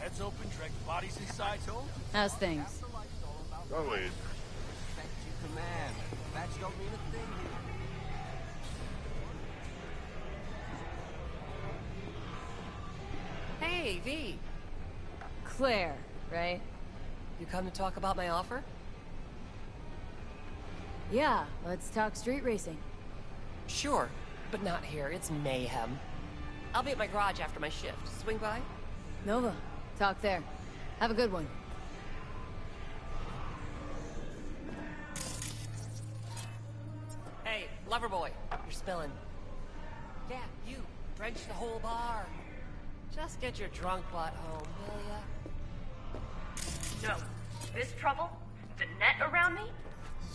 Heads open, drag the bodies inside. How's things? Going. Respect your command. Facts don't mean a thing here. Hey, V. Claire, right? You come to talk about my offer? Yeah, let's talk street racing. Sure, but not here. It's mayhem. I'll be at my garage after my shift. Swing by? Nova, talk there. Have a good one. Hey, lover boy, you're spilling. Yeah, you. Drench the whole bar. Just get your drunk butt home, will ya? No. This trouble? The net around me?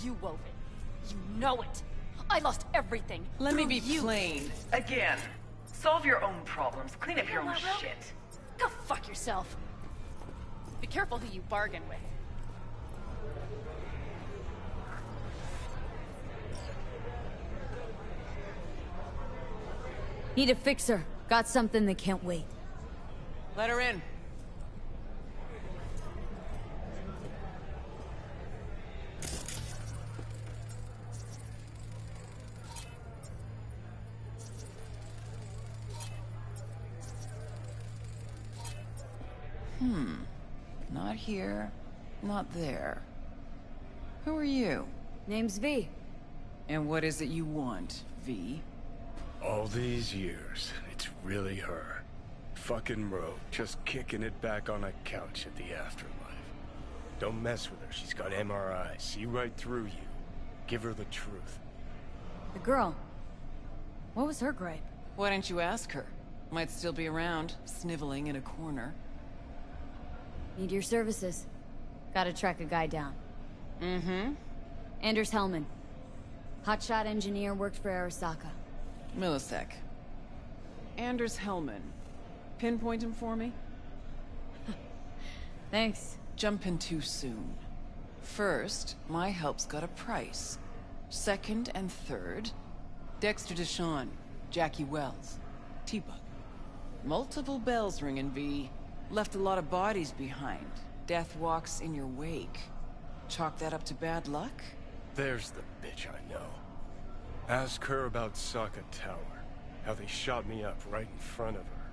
You wove it. You know it. I lost everything. Let me be you. plain. Again. Solve your own problems. Clean up your own shit. Go fuck yourself. Be careful who you bargain with. Need a fixer. Got something that can't wait. Let her in. Not here, not there. Who are you? Name's V. And what is it you want, V? All these years, it's really her. Fucking rogue, just kicking it back on a couch at the afterlife. Don't mess with her, she's got MRI. See right through you. Give her the truth. The girl. What was her gripe? Why don't you ask her? Might still be around, sniveling in a corner. Need your services. Gotta track a guy down. Mm-hmm. Anders Hellman. Hotshot engineer, worked for Arasaka. Millisec. Anders Hellman. Pinpoint him for me? Thanks. Jumping too soon. First, my help's got a price. Second and third, Dexter Deshawn, Jackie Wells, T-Bug. Multiple bells ringing, V. Left a lot of bodies behind. Death walks in your wake. Chalk that up to bad luck? There's the bitch I know. Ask her about Saka Tower. How they shot me up right in front of her.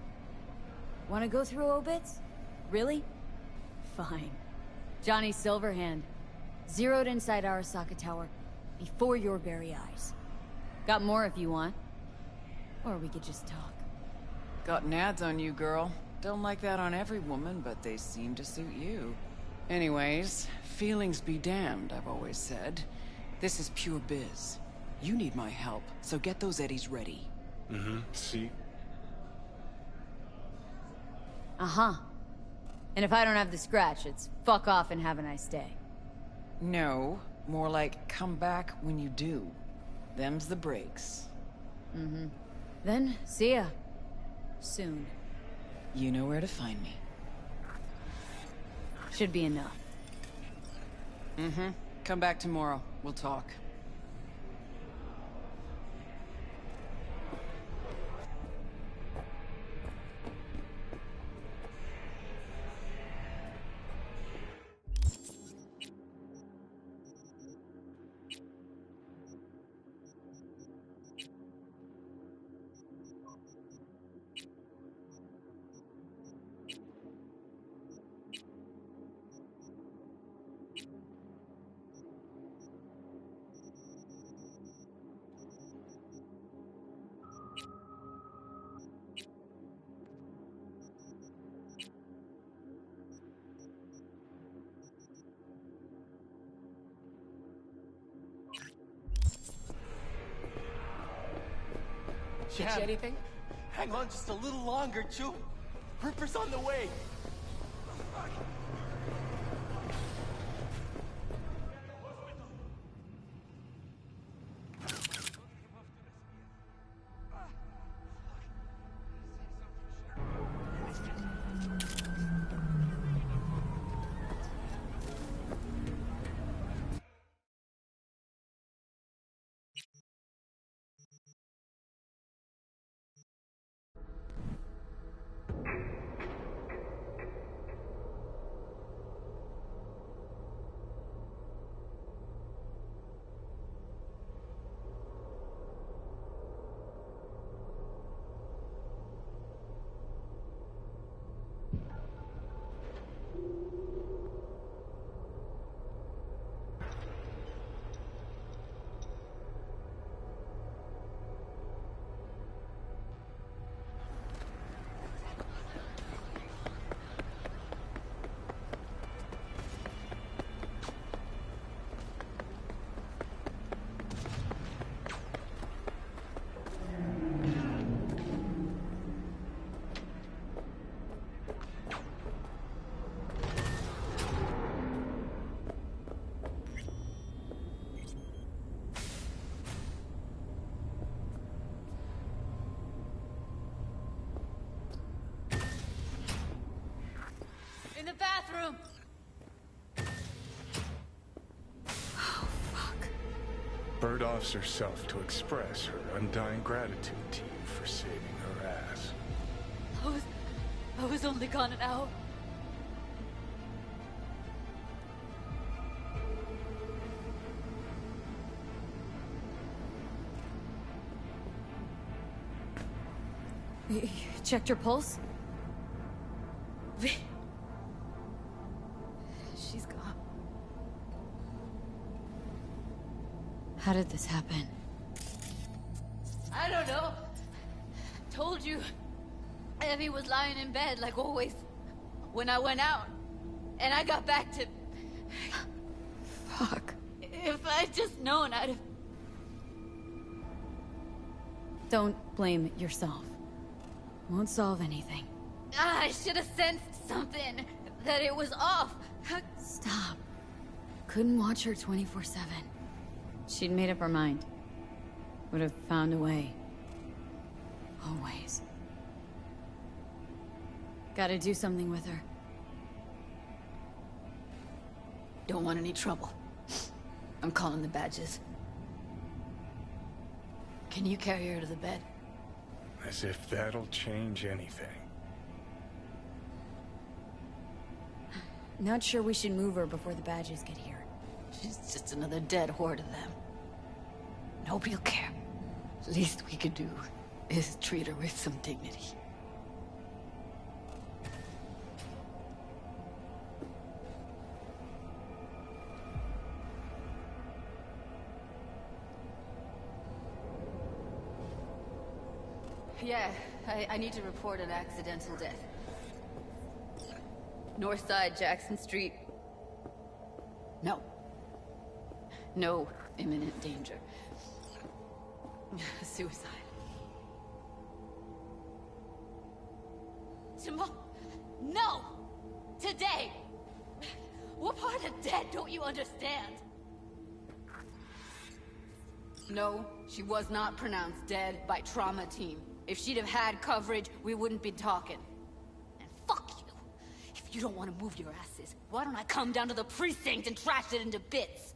Wanna go through obits? Really? Fine. Johnny Silverhand. Zeroed inside Arasaka Tower. Before your very eyes. Got more if you want. Or we could just talk. Got nads on you, girl. Don't like that on every woman, but they seem to suit you. Anyways, feelings be damned, I've always said. This is pure biz. You need my help, so get those eddies ready. Mm-hmm. See? Uh-huh. And if I don't have the scratch, it's fuck off and have a nice day. No, more like come back when you do. Them's the breaks. Mm-hmm. Then, see ya. Soon. You know where to find me. Should be enough. Mm-hmm. Come back tomorrow. We'll talk. Get you anything? Hang on just a little longer, Chew. Ripper's on the way. room. Oh, fuck. Bird offs herself to express her undying gratitude to you for saving her ass. I was only gone an hour. You checked your pulse? She's gone. How did this happen? I don't know. Told you. Evie was lying in bed like always. When I went out. And I got back to... Fuck. If I'd just known, I'd have... Don't blame yourself. Won't solve anything. I should have sensed something. That it was off. Stop. Couldn't watch her 24/7. She'd made up her mind. Would have found a way. Always. Gotta do something with her. Don't want any trouble. I'm calling the badges. Can you carry her to the bed? As if that'll change anything. Not sure we should move her before the badges get here. She's just another dead whore to them. Nobody'll care. Least we could do is treat her with some dignity. Yeah, I need to report an accidental death. North side, Jackson Street. No. No imminent danger. Suicide. Tomorrow? No! Today! What part of dead don't you understand? No, she was not pronounced dead by trauma team. If she'd have had coverage, we wouldn't be talking. And fuck you! If you don't want to move your asses, why don't I come down to the precinct and trash it into bits?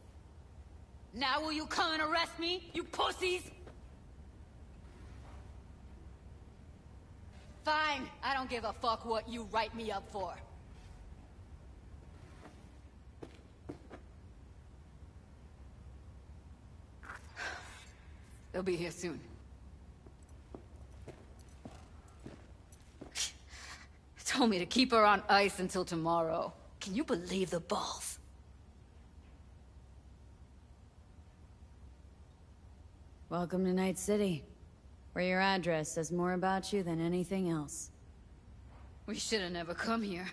Now will you come and arrest me, you pussies? Fine, I don't give a fuck what you write me up for. They'll be here soon. Told me to keep her on ice until tomorrow. Can you believe the balls? Welcome to Night City, where your address says more about you than anything else. We should have never come here.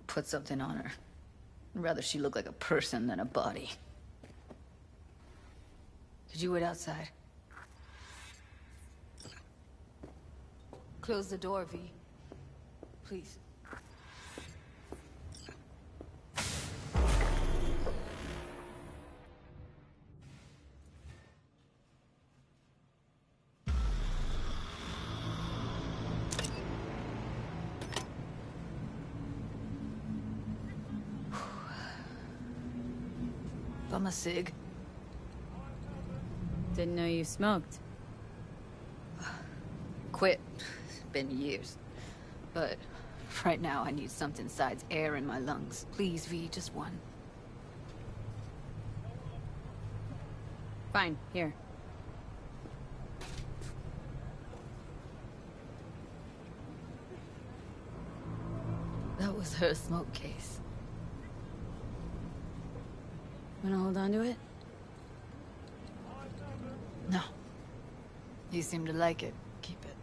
Put something on her. I'd rather she look like a person than a body. Did you wait outside? Close the door, V. Please. Bum a cig. Didn't know you smoked. Quit. It's been years. But right now I need something besides air in my lungs. Please, V, just one. Fine, here. That was her smoke case. Wanna hold on to it? No. You seem to like it. Keep it.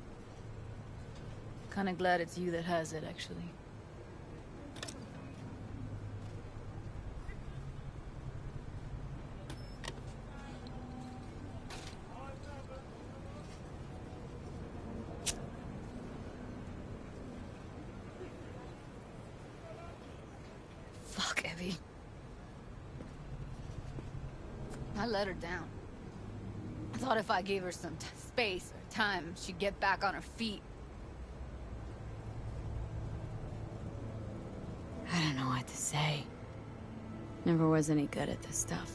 Kinda glad it's you that has it, actually. Fuck, Evie. I let her down. Thought if I gave her some space or time, she'd get back on her feet. I don't know what to say. Never was any good at this stuff.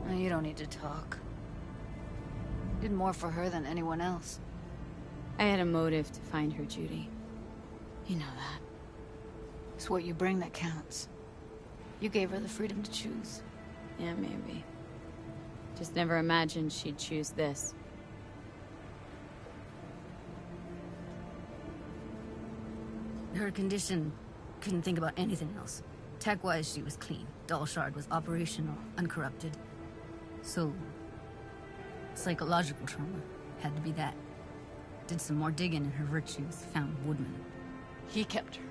You don't need to talk. Did more for her than anyone else. I had a motive to find her, Judy. You know that. It's what you bring that counts. You gave her the freedom to choose. Yeah, maybe. Just never imagined she'd choose this. Her condition, couldn't think about anything else. Tech-wise, she was clean. Doll Shard was operational, uncorrupted. So, psychological trauma had to be that. Did some more digging in her virtues, found Woodman. He kept her.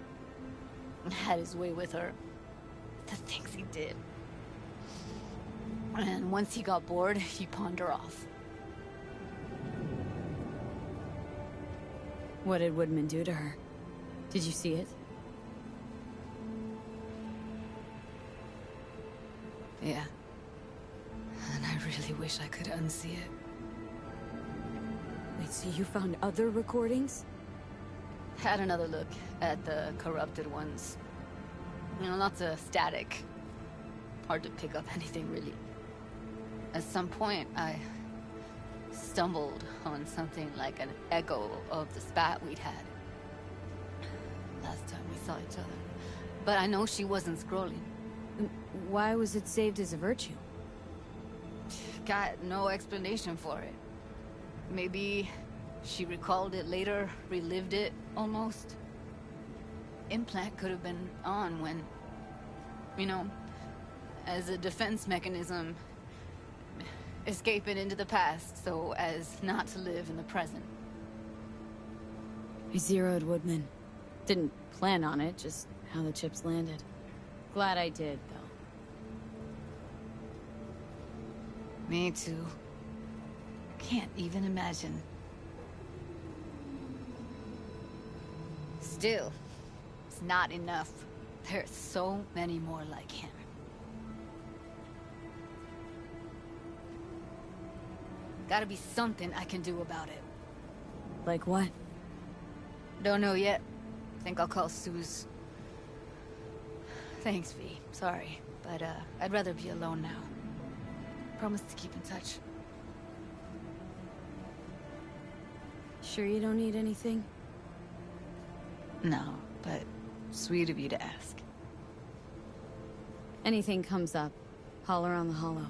Had his way with her. The things he did. And once he got bored, he pawned her off. What did Woodman do to her? Did you see it? Yeah. And I really wish I could unsee it. Wait, so you found other recordings? Had another look at the corrupted ones. You know, lots of static. Hard to pick up anything, really. At some point, I stumbled on something like an echo of the spat we'd had. Last time we saw each other. But I know she wasn't scrolling. Why was it saved as a virtue? Got no explanation for it. Maybe she recalled it later, relived it, almost. Implant could have been on when, you know, as a defense mechanism, escaping into the past so as not to live in the present. I zeroed Woodman. Didn't plan on it, just how the chips landed. Glad I did, though. Me too. Can't even imagine. Still, it's not enough. There's so many more like him. Gotta be something I can do about it. Like what? Don't know yet. Think I'll call Suze. Thanks, V. Sorry, but I'd rather be alone now. Promise to keep in touch. Sure you don't need anything? No, but sweet of you to ask. Anything comes up, holler on the holo.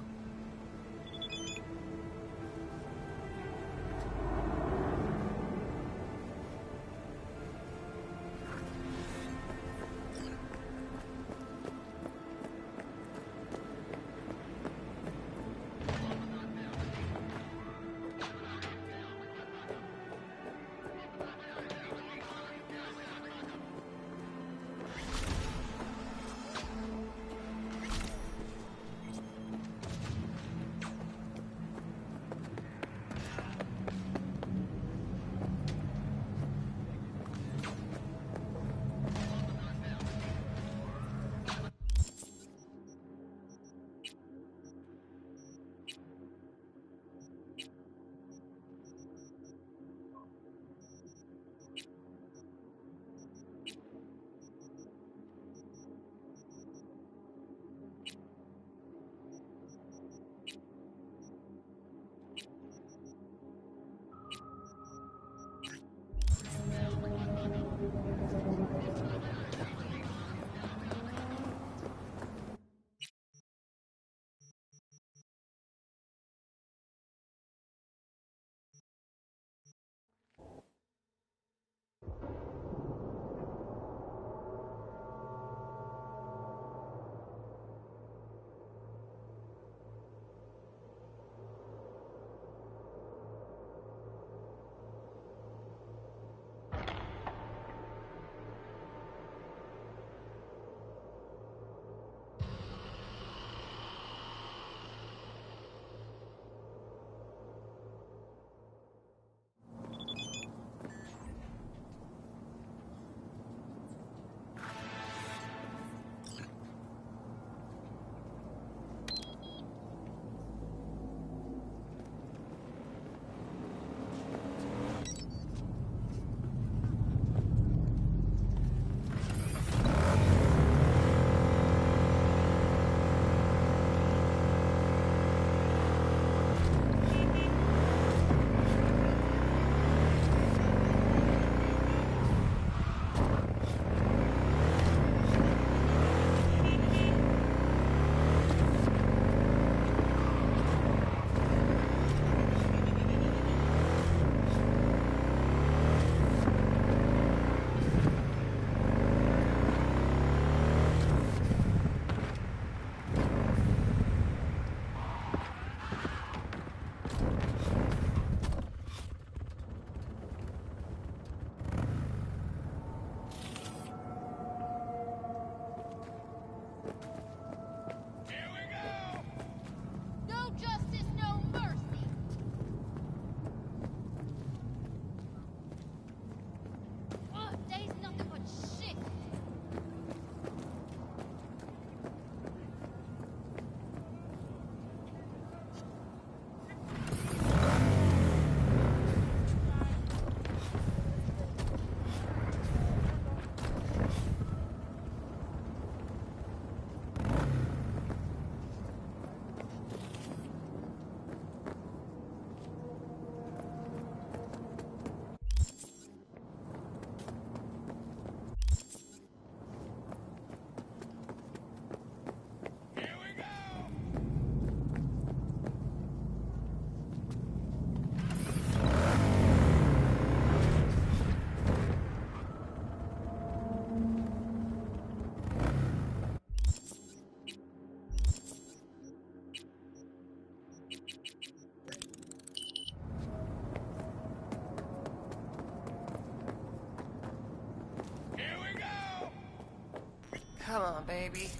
Come on, baby.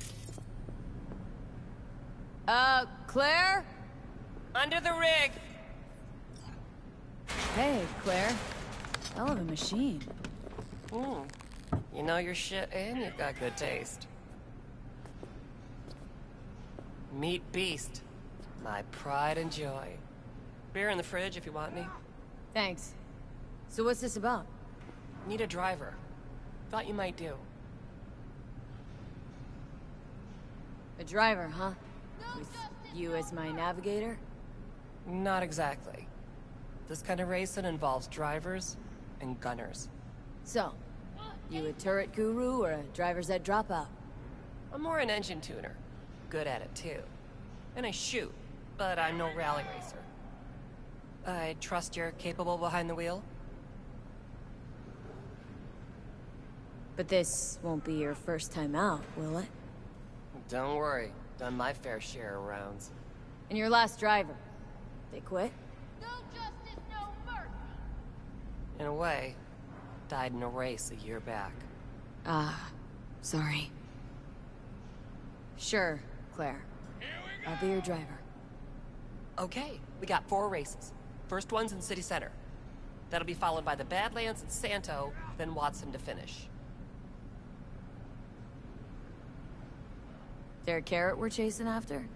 Claire? Under the rig! Hey, Claire. Hell of a machine. You know your shit and you've got good taste. Meat Beast. My pride and joy. Beer in the fridge if you want me. Thanks. So what's this about? Need a driver. Thought you might do. A driver, huh? With you as my navigator? Not exactly. This kind of racing involves drivers and gunners. So, you a turret guru or a driver's ed dropout? I'm more an engine tuner. Good at it, too. And I shoot, but I'm no rally racer. I trust you're capable behind the wheel? But this won't be your first time out, will it? Don't worry. Done my fair share of rounds. And your last driver? They quit? No justice, no mercy. In a way, died in a race a year back. Ah, sorry. Sure, Claire. I'll be your driver. Okay, we got 4 races. First one's in City Center. That'll be followed by the Badlands and Santo, then Watson to finish. There a carrot we're chasing after?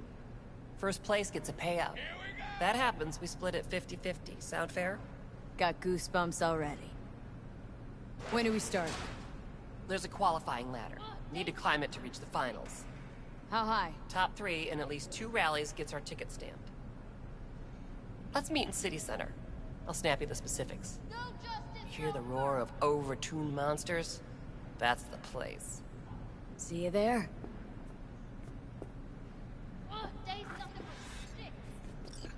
First place gets a payout. That happens, we split it 50-50. Sound fair? Got goosebumps already. When do we start? There's a qualifying ladder. Need to climb it to reach the finals. How high? Top 3 in at least 2 rallies gets our ticket stamped. Let's meet in City Center. I'll snap you the specifics. No justice, Hear the roar of overtuned monsters? That's the place. See you there. They something with sticks.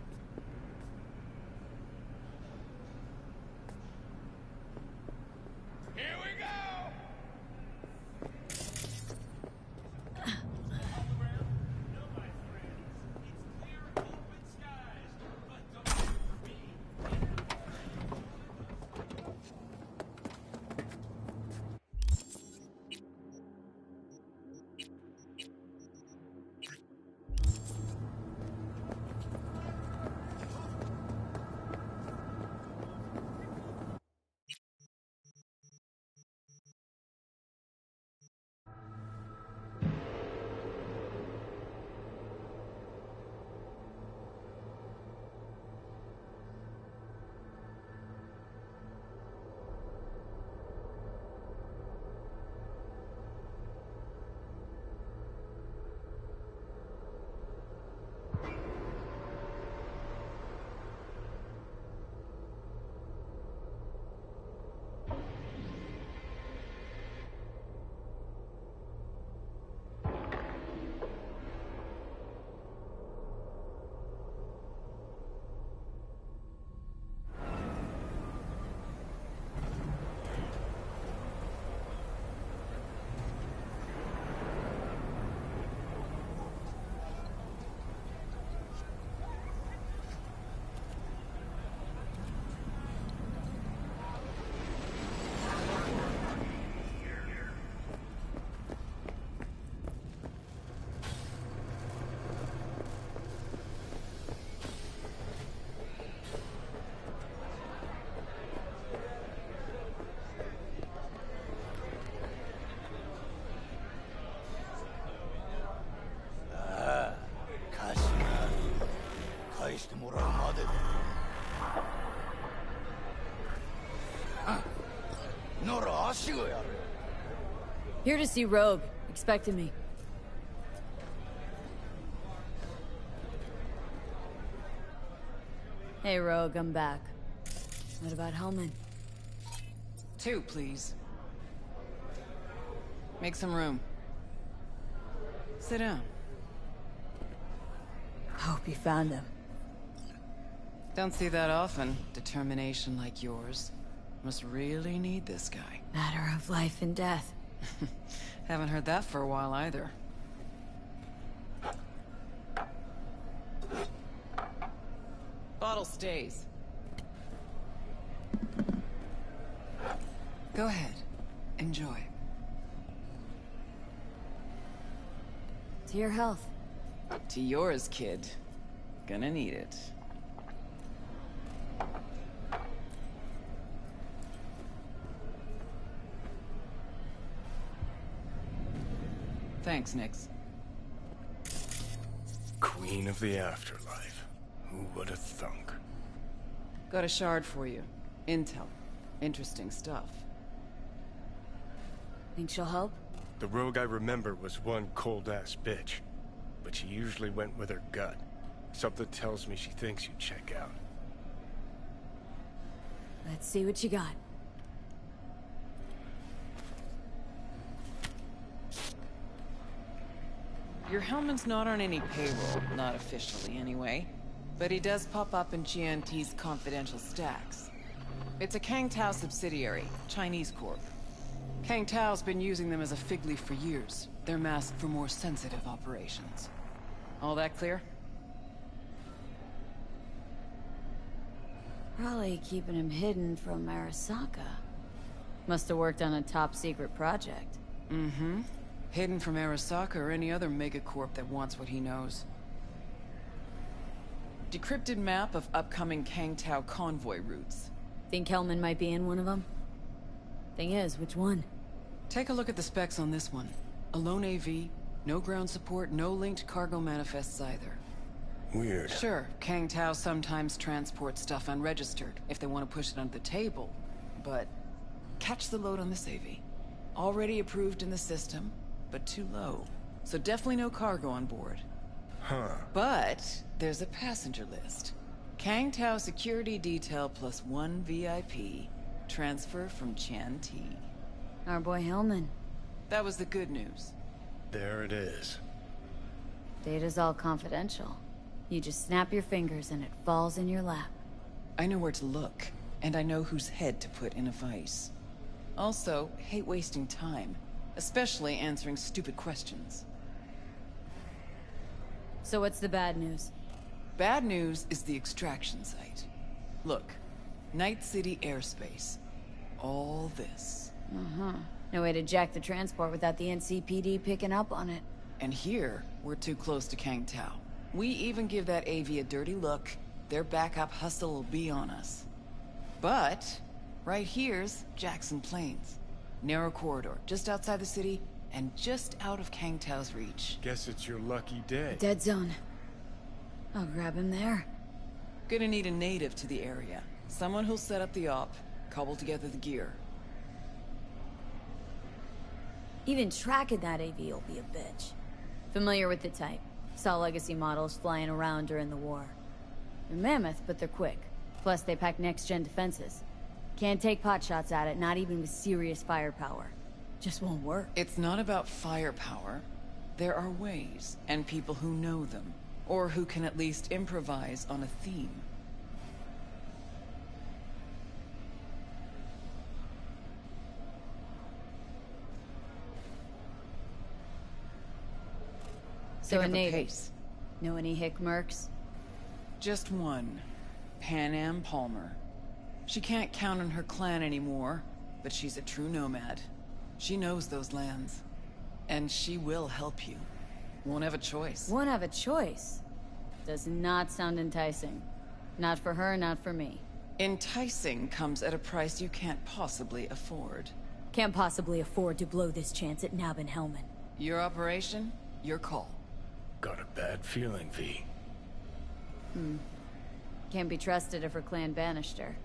Here to see Rogue. Expected me. Hey, Rogue, I'm back. What about Hellman? 2, please. Make some room. Sit down. Hope you found him. Don't see that often. Determination like yours. Must really need this guy. Matter of life and death. Haven't heard that for a while either. bottle stays. Go ahead. Enjoy. To your health. To yours, kid. Gonna need it. Thanks, Nix. Queen of the afterlife. Who would have thunk? Got a shard for you. Intel. Interesting stuff. Think she'll help? The rogue I remember was one cold-ass bitch. But she usually went with her gut. Something tells me she thinks you'd check out. Let's see what you got. Your Hellman's not on any payroll, not officially anyway. But he does pop up in GNT's confidential stacks. It's a Kang Tao subsidiary, Chinese corp. Kang Tao's been using them as a fig leaf for years. They're masked for more sensitive operations. All that clear? Probably keeping him hidden from Arasaka. Must have worked on a top-secret project. Mm-hmm. Hidden from Arasaka or any other megacorp that wants what he knows. Decrypted map of upcoming Kang Tao convoy routes. Think Hellman might be in one of them? Thing is, which one? Take a look at the specs on this one. A lone AV, no ground support, no linked cargo manifests either. Weird. Sure, Kang Tao sometimes transports stuff unregistered if they want to push it under the table. But catch the load on this AV. Already approved in the system, but too low. So definitely no cargo on board. Huh. But there's a passenger list. Kang Tao security detail plus 1 VIP. Transfer from Chan T. Our boy Hellman. That was the good news. There it is. Data's all confidential. You just snap your fingers and it falls in your lap. I know where to look, and I know whose head to put in a vice. Also, hate wasting time, especially answering stupid questions. So what's the bad news? Bad news is the extraction site. Look, Night City airspace. All this. Uh-huh. No way to jack the transport without the NCPD picking up on it. And here, we're too close to Kang Tao. We even give that AV a dirty look, their backup hustle will be on us. But, right here's Jackson Plains. Narrow corridor, just outside the city, and just out of Kang Tao's reach. Guess it's your lucky day. Dead zone. I'll grab him there. Gonna need a native to the area. Someone who'll set up the op, cobble together the gear. Even tracking that AV will be a bitch. Familiar with the type. Saw legacy models flying around during the war. They're mammoth, but they're quick. Plus, they pack next-gen defenses. Can't take potshots at it, not even with serious firepower. Just won't work. It's not about firepower. There are ways, and people who know them. Or who can at least improvise on a theme. So Pick a up native. pace. Know any hick mercs? Just one. Pan Am Palmer. She can't count on her clan anymore, but she's a true nomad. She knows those lands. And she will help you. Won't have a choice. Won't have a choice. Does not sound enticing. Not for her, not for me. Enticing comes at a price you can't possibly afford. Can't possibly afford to blow this chance at nabbing Hellman. Your operation, your call. Got a bad feeling, V. Can't be trusted if her clan banished her.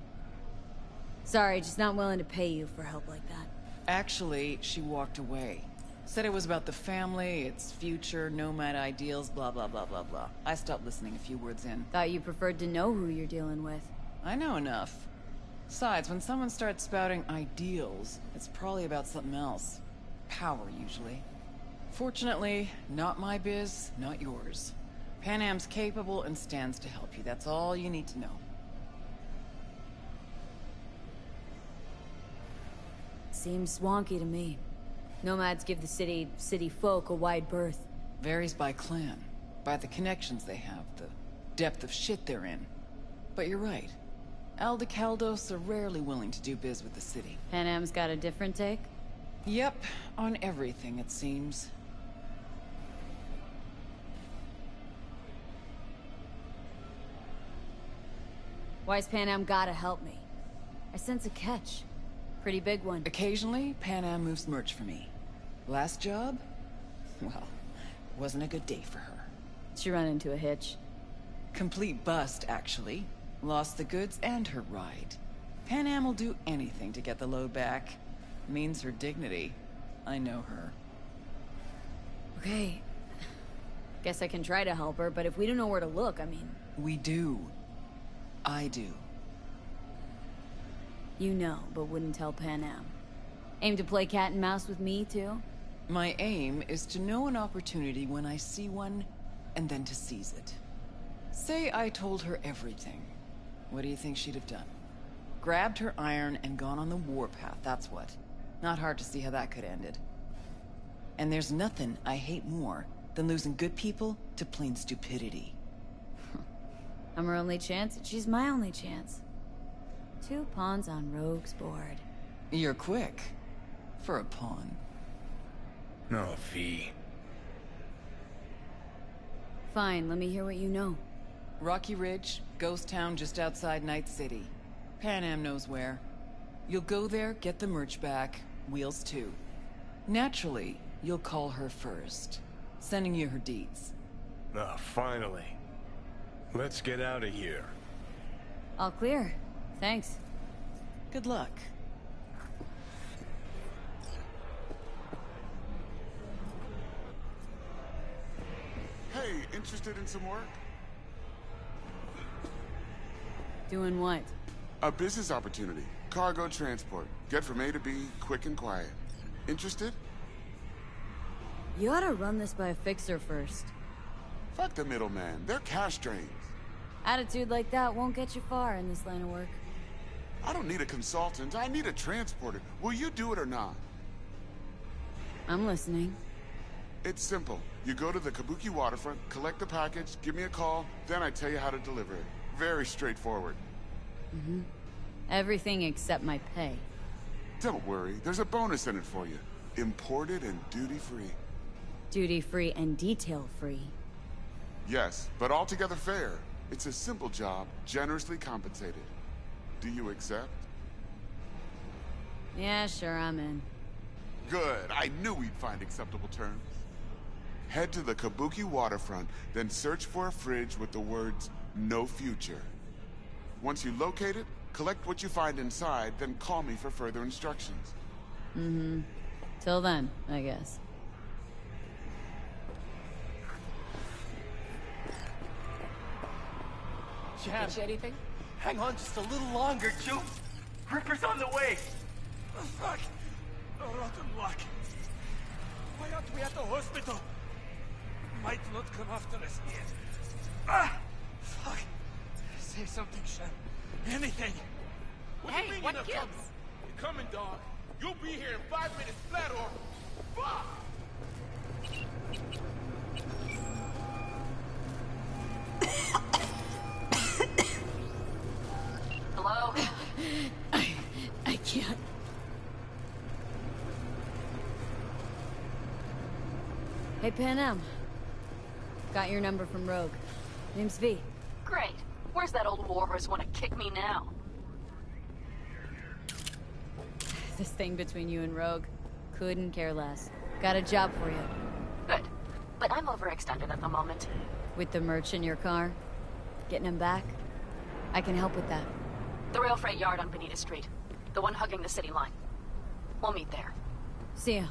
Sorry, just not willing to pay you for help like that. Actually, she walked away. Said it was about the family, its future, nomad ideals, blah blah blah blah blah. I stopped listening a few words in. Thought you preferred to know who you're dealing with. I know enough. Besides, when someone starts spouting ideals, it's probably about something else. Power, usually. Fortunately, not my biz, not yours. Pan Am's capable and stands to help you. That's all you need to know. Seems wonky to me. Nomads give the city folk a wide berth. Varies by clan, by the connections they have, the depth of shit they're in. But you're right. Aldecaldos are rarely willing to do biz with the city. Pan Am's got a different take? Yep, on everything, it seems. Why's Pan Am gotta help me? I sense a catch. Pretty big one. Occasionally, Pan Am moves merch for me. Last job? Well, wasn't a good day for her. She run into a hitch. Complete bust, actually. Lost the goods and her ride. Pan Am will do anything to get the load back. Means her dignity. I know her. Okay. Guess I can try to help her, but if we don't know where to look, I mean... We do. I do. You know, but wouldn't tell Pan Am. Aim to play cat and mouse with me, too? My aim is to know an opportunity when I see one, and then to seize it. Say I told her everything. What do you think she'd have done? Grabbed her iron and gone on the warpath, that's what. Not hard to see how that could have ended. And there's nothing I hate more than losing good people to plain stupidity. I'm her only chance, and she's my only chance. 2 pawns on Rogue's board. You're quick. For a pawn. No, V. Fine, let me hear what you know. Rocky Ridge, ghost town just outside Night City. Pan Am knows where. You'll go there, get the merch back, wheels too. Naturally, you'll call her first. Sending you her deeds. Ah, finally. Let's get out of here. All clear. Thanks. Good luck. Hey, interested in some work? Doing what? A business opportunity. Cargo transport. Get from A to B, quick and quiet. Interested? You ought to run this by a fixer first. Fuck the middleman. They're cash drains. Attitude like that won't get you far in this line of work. I don't need a consultant. I need a transporter. Will you do it or not? I'm listening. It's simple. You go to the Kabuki waterfront, collect the package, give me a call, then I tell you how to deliver it. Very straightforward. Mm-hmm. Everything except my pay. Don't worry. There's a bonus in it for you. Imported and duty-free. Duty-free and detail-free. Yes, but altogether fair. It's a simple job, generously compensated. Do you accept? Yeah, sure, I'm in. Good. I knew we'd find acceptable terms. Head to the Kabuki waterfront, then search for a fridge with the words, "No future." Once you locate it, collect what you find inside, then call me for further instructions. Mm-hmm. Till then, I guess. Jan, Get you anything? hang on just a little longer, Chu. Ripper's on the way. Oh, fuck! Rotten luck. Why aren't we at the hospital? Might not come after us yet. Ah! Fuck! Say something, Shem. Anything. What do you mean what you're not gives? coming? You're coming, dog. You'll be here in 5 minutes flat or... Fuck! Hello? I can't. Hey, Pan Am. Got your number from Rogue. Name's V. Great. Where's that old warhorse want to kick me now? This thing between you and Rogue. Couldn't care less. Got a job for you. Good. But I'm overextended at the moment. With the merch in your car? Getting him back? I can help with that. The rail freight yard on Bonita Street. The one hugging the city line. We'll meet there. See ya.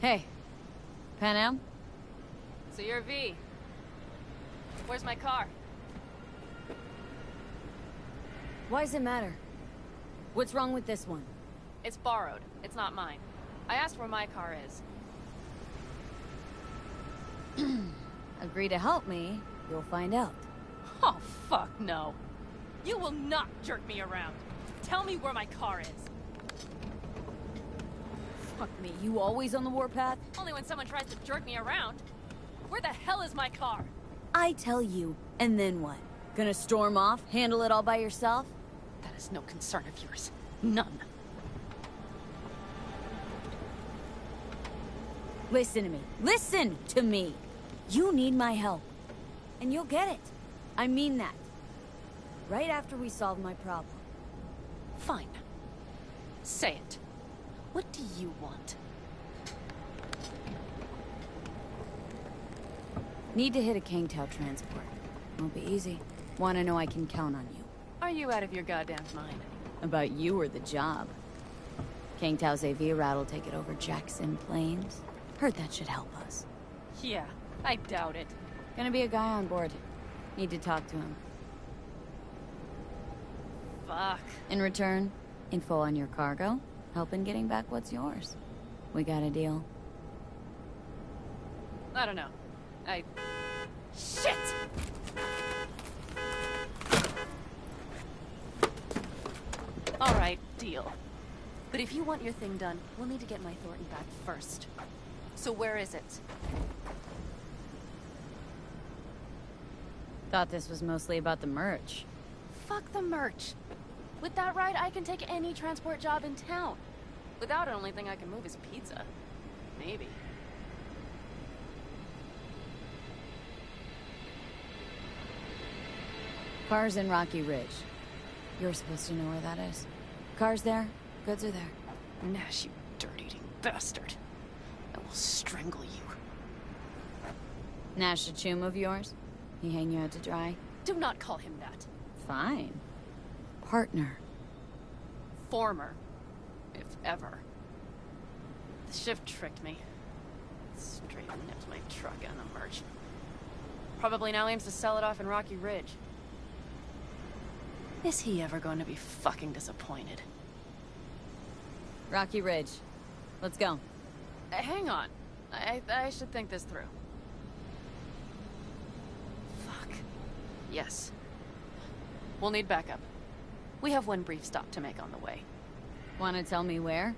Hey. Panam? So you're V. Where's my car? Why does it matter? What's wrong with this one? It's borrowed. It's not mine. I asked where my car is. Agree to help me, you'll find out. Oh, fuck no. You will not jerk me around. Tell me where my car is. Fuck me, you always on the warpath? Only when someone tries to jerk me around. Where the hell is my car? I tell you, and then what? Gonna storm off, handle it all by yourself? That is no concern of yours. None. Listen to me. Listen to me! You need my help. And you'll get it. I mean that. Right after we solve my problem. Fine. Say it. What do you want? Need to hit a Kangtao transport. Won't be easy. Wanna know I can count on you. Are you out of your goddamn mind? About you or the job. Kangtao's AV route will take it over Jackson Plains. Heard that should help us. Yeah, I doubt it. Gonna be a guy on board. Need to talk to him. Fuck. In return, info on your cargo, help in getting back what's yours. We got a deal. I don't know. Shit! Alright, deal. But if you want your thing done, we'll need to get my Thornton back first. So where is it? Thought this was mostly about the merch. Fuck the merch. With that ride, I can take any transport job in town. Without it, only thing I can move is pizza. Maybe. Car's in Rocky Ridge. You're supposed to know where that is. Car's there, goods are there. Nash, you dirt-eating bastard. I will strangle you. Nash a chum of yours? He hang you out to dry? Do not call him that. Fine. Partner. Former. If ever. The shift tricked me. Straight nipped my truck and the merch. Probably now aims to sell it off in Rocky Ridge. Is he ever going to be fucking disappointed? Rocky Ridge. Let's go. Hang on. I should think this through. Fuck. Yes. We'll need backup. We have one brief stop to make on the way. Wanna tell me where?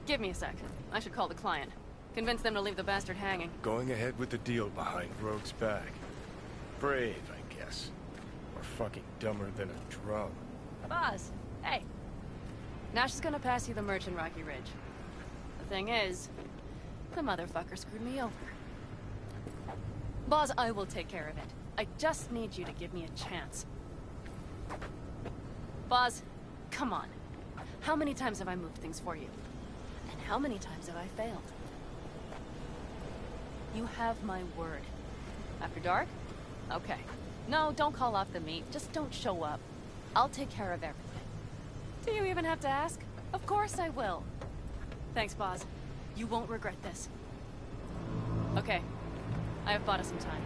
Give me a sec. I should call the client. Convince them to leave the bastard hanging. Going ahead with the deal behind Rogue's back. Brave, I guess. Or fucking dumber than a drum. Boss, hey. Nash is gonna pass you the merch in Rocky Ridge. The thing is, the motherfucker screwed me over. Boss, I will take care of it. I just need you to give me a chance. Boss, come on. How many times have I moved things for you? And how many times have I failed? You have my word. After dark? Okay. No, don't call off the meet. Just don't show up. I'll take care of everything. Do you even have to ask? Of course I will. Thanks, boss. You won't regret this. Okay. I have bought us some time.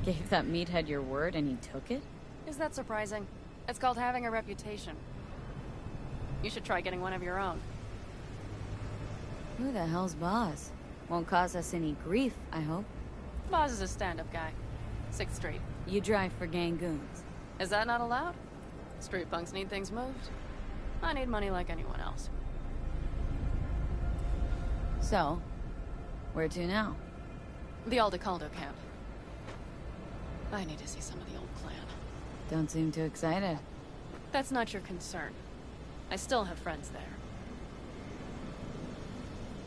Gave that meathead your word and he took it? Is that surprising? It's called having a reputation. You should try getting one of your own. Who the hell's Boz? Won't cause us any grief, I hope. Boz is a stand-up guy. 6th Street. You drive for gang goons. Is that not allowed? Street punks need things moved. I need money like anyone else. So, where to now? The Aldecaldo camp. I need to see some of the old clan. Don't seem too excited. That's not your concern. I still have friends there.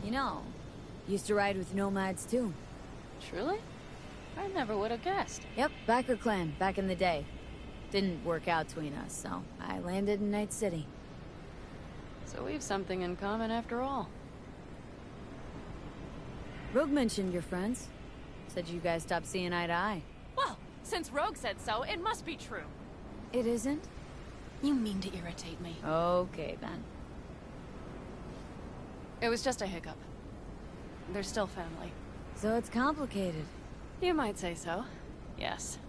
You know, used to ride with nomads too. Truly? I never would have guessed. Yep, Backer clan, back in the day. Didn't work out between us, so I landed in Night City. So we've something in common after all. Rogue mentioned your friends. Said you guys stopped seeing eye to eye. Well, since Rogue said so, it must be true. It isn't? You mean to irritate me. Okay, then. It was just a hiccup. They're still family. So it's complicated. You might say so. Yes.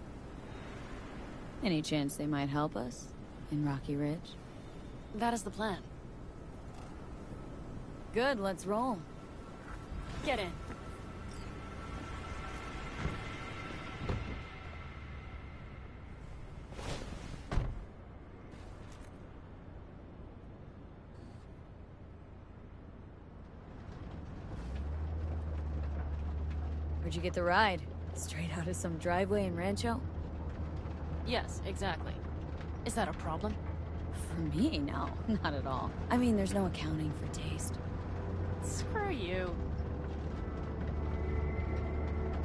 Any chance they might help us in Rocky Ridge? That is the plan. Good, let's roll. Get in. Where'd you get the ride? Straight out of some driveway in Rancho? Yes, exactly. Is that a problem? For me, no. Not at all. I mean, there's no accounting for taste. Screw you.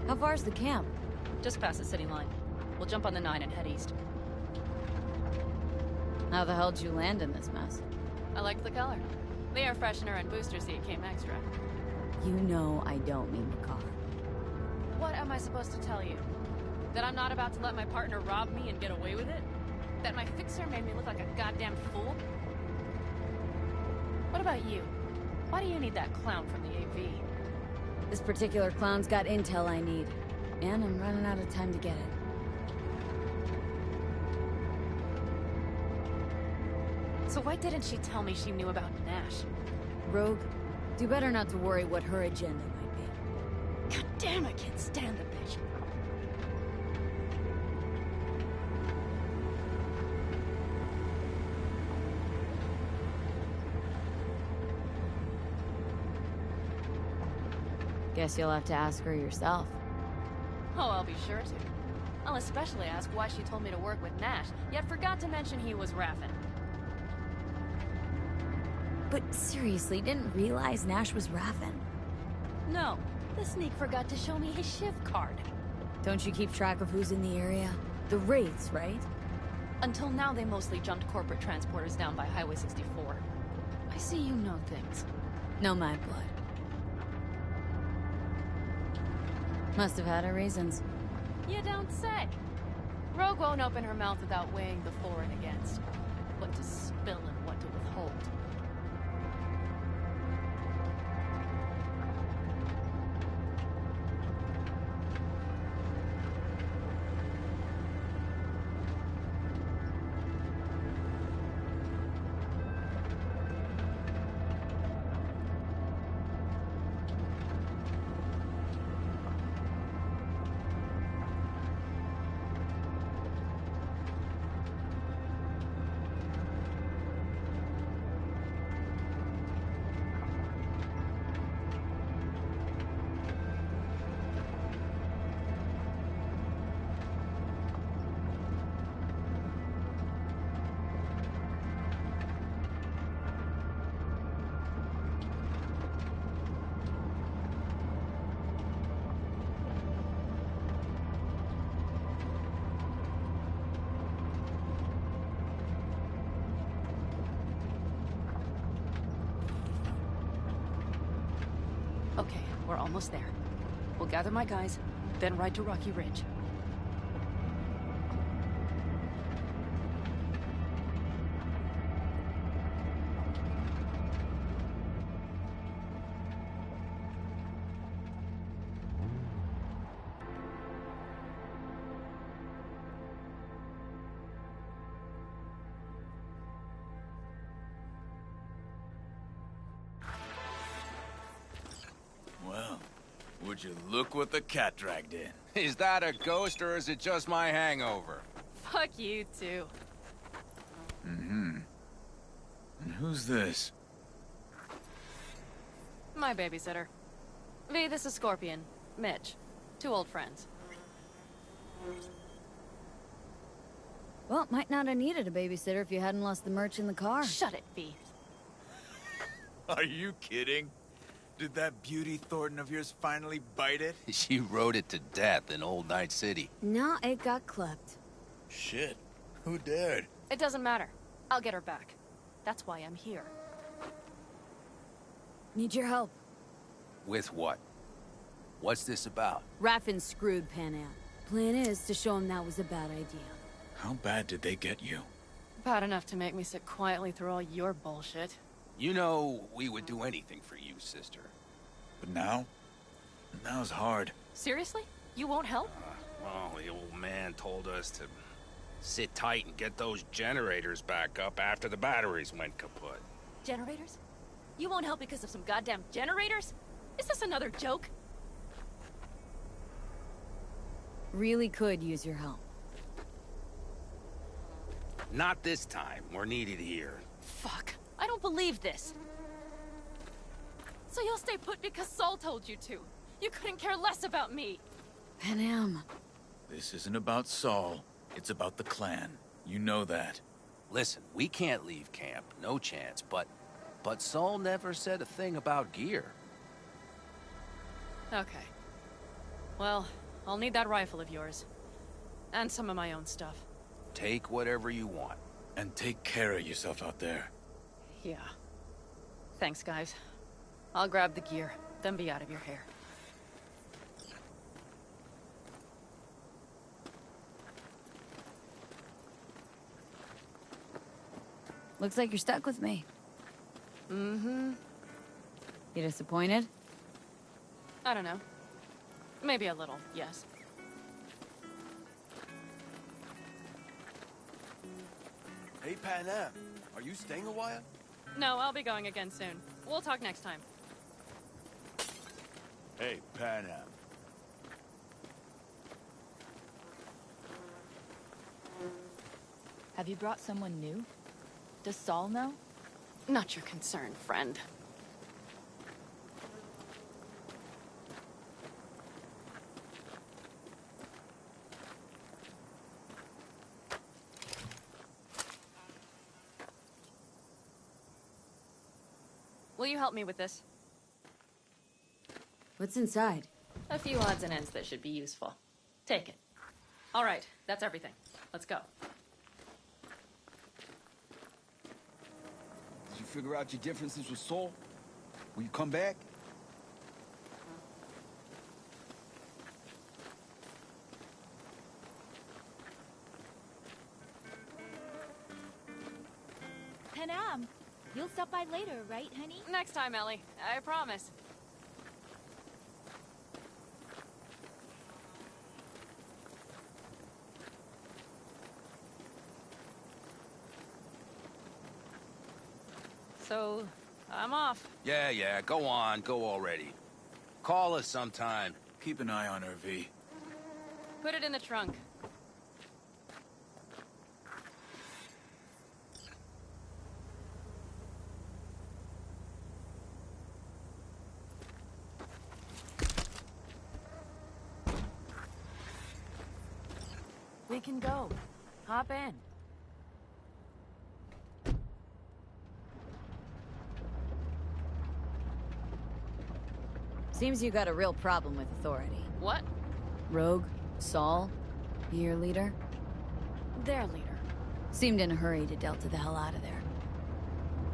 How far's the camp? Just past the city line. We'll jump on the 9 and head east. How the hell did you land in this mess? I liked the color. The air freshener and booster seat came extra. You know I don't mean the car. What am I supposed to tell you? That I'm not about to let my partner rob me and get away with it? That my fixer made me look like a goddamn fool? What about you? Why do you need that clown from the AV? This particular clown's got intel I need. And I'm running out of time to get it. So why didn't she tell me she knew about Nash? Rogue, do better not to worry what her agenda might be. God damn, I can't stand the bitch. Guess you'll have to ask her yourself. Oh, I'll be sure to. I'll especially ask why she told me to work with Nash, yet forgot to mention he was Raffen. But seriously, didn't realize Nash was Raffen. No, the sneak forgot to show me his shiv card. Don't you keep track of who's in the area? The Wraiths, right? Until now, they mostly jumped corporate transporters down by Highway 64. I see you know things. No, my blood. Must have had her reasons. You don't say. Rogue won't open her mouth without weighing the for and against. What to spill and what to withhold. Okay, we're almost there. We'll gather my guys, then ride to Rocky Ridge. Well, would you look what the cat dragged in? Is that a ghost or is it just my hangover? Fuck you too. Mm-hmm. And who's this? My babysitter. V, this is Scorpion. Mitch. 2 old friends. Well, might not have needed a babysitter if you hadn't lost the merch in the car. Shut it, V. Are you kidding? Did that beauty Thornton of yours finally bite it? She rode it to death in Old Night City. No, it got clipped. Shit. Who dared? It doesn't matter. I'll get her back. That's why I'm here. Need your help. With what? What's this about? Raffen screwed Pan Am. Plan is to show him that was a bad idea. How bad did they get you? Bad enough to make me sit quietly through all your bullshit. You know we would do anything for you, sister. But now? Now's hard. Seriously? You won't help? Well, the old man told us to sit tight and get those generators back up after the batteries went kaput. Generators? You won't help because of some goddamn generators? Is this another joke? Really could use your help. Not this time. We're needed here. Fuck. I don't believe this. So you'll stay put because Saul told you to. You couldn't care less about me. Panam. This isn't about Saul. It's about the clan. You know that. Listen, we can't leave camp. No chance, but Saul never said a thing about gear. Okay. Well, I'll need that rifle of yours. And some of my own stuff. Take whatever you want. And take care of yourself out there. Yeah. Thanks, guys. I'll grab the gear, then be out of your hair. Looks like you're stuck with me. Mm-hmm. You disappointed? I don't know. Maybe a little, yes. Hey, Panam, are you staying a while? No, I'll be going again soon. We'll talk next time. Hey, Panam. Have you brought someone new? Does Saul know? Not your concern, friend. Will you help me with this? What's inside? A few odds and ends that should be useful. Take it. All right, that's everything. Let's go. Did you figure out your differences with Saul? Will you come back? Panam, you'll stop by later, right, honey? Next time, Ellie. I promise. So, I'm off. Yeah, go on, go already. Call us sometime. Keep an eye on her, V. Put it in the trunk. We can go. Hop in. Seems you got a real problem with authority. What? Rogue? Saul? Your leader? Their leader. Seemed in a hurry to Delta the hell out of there.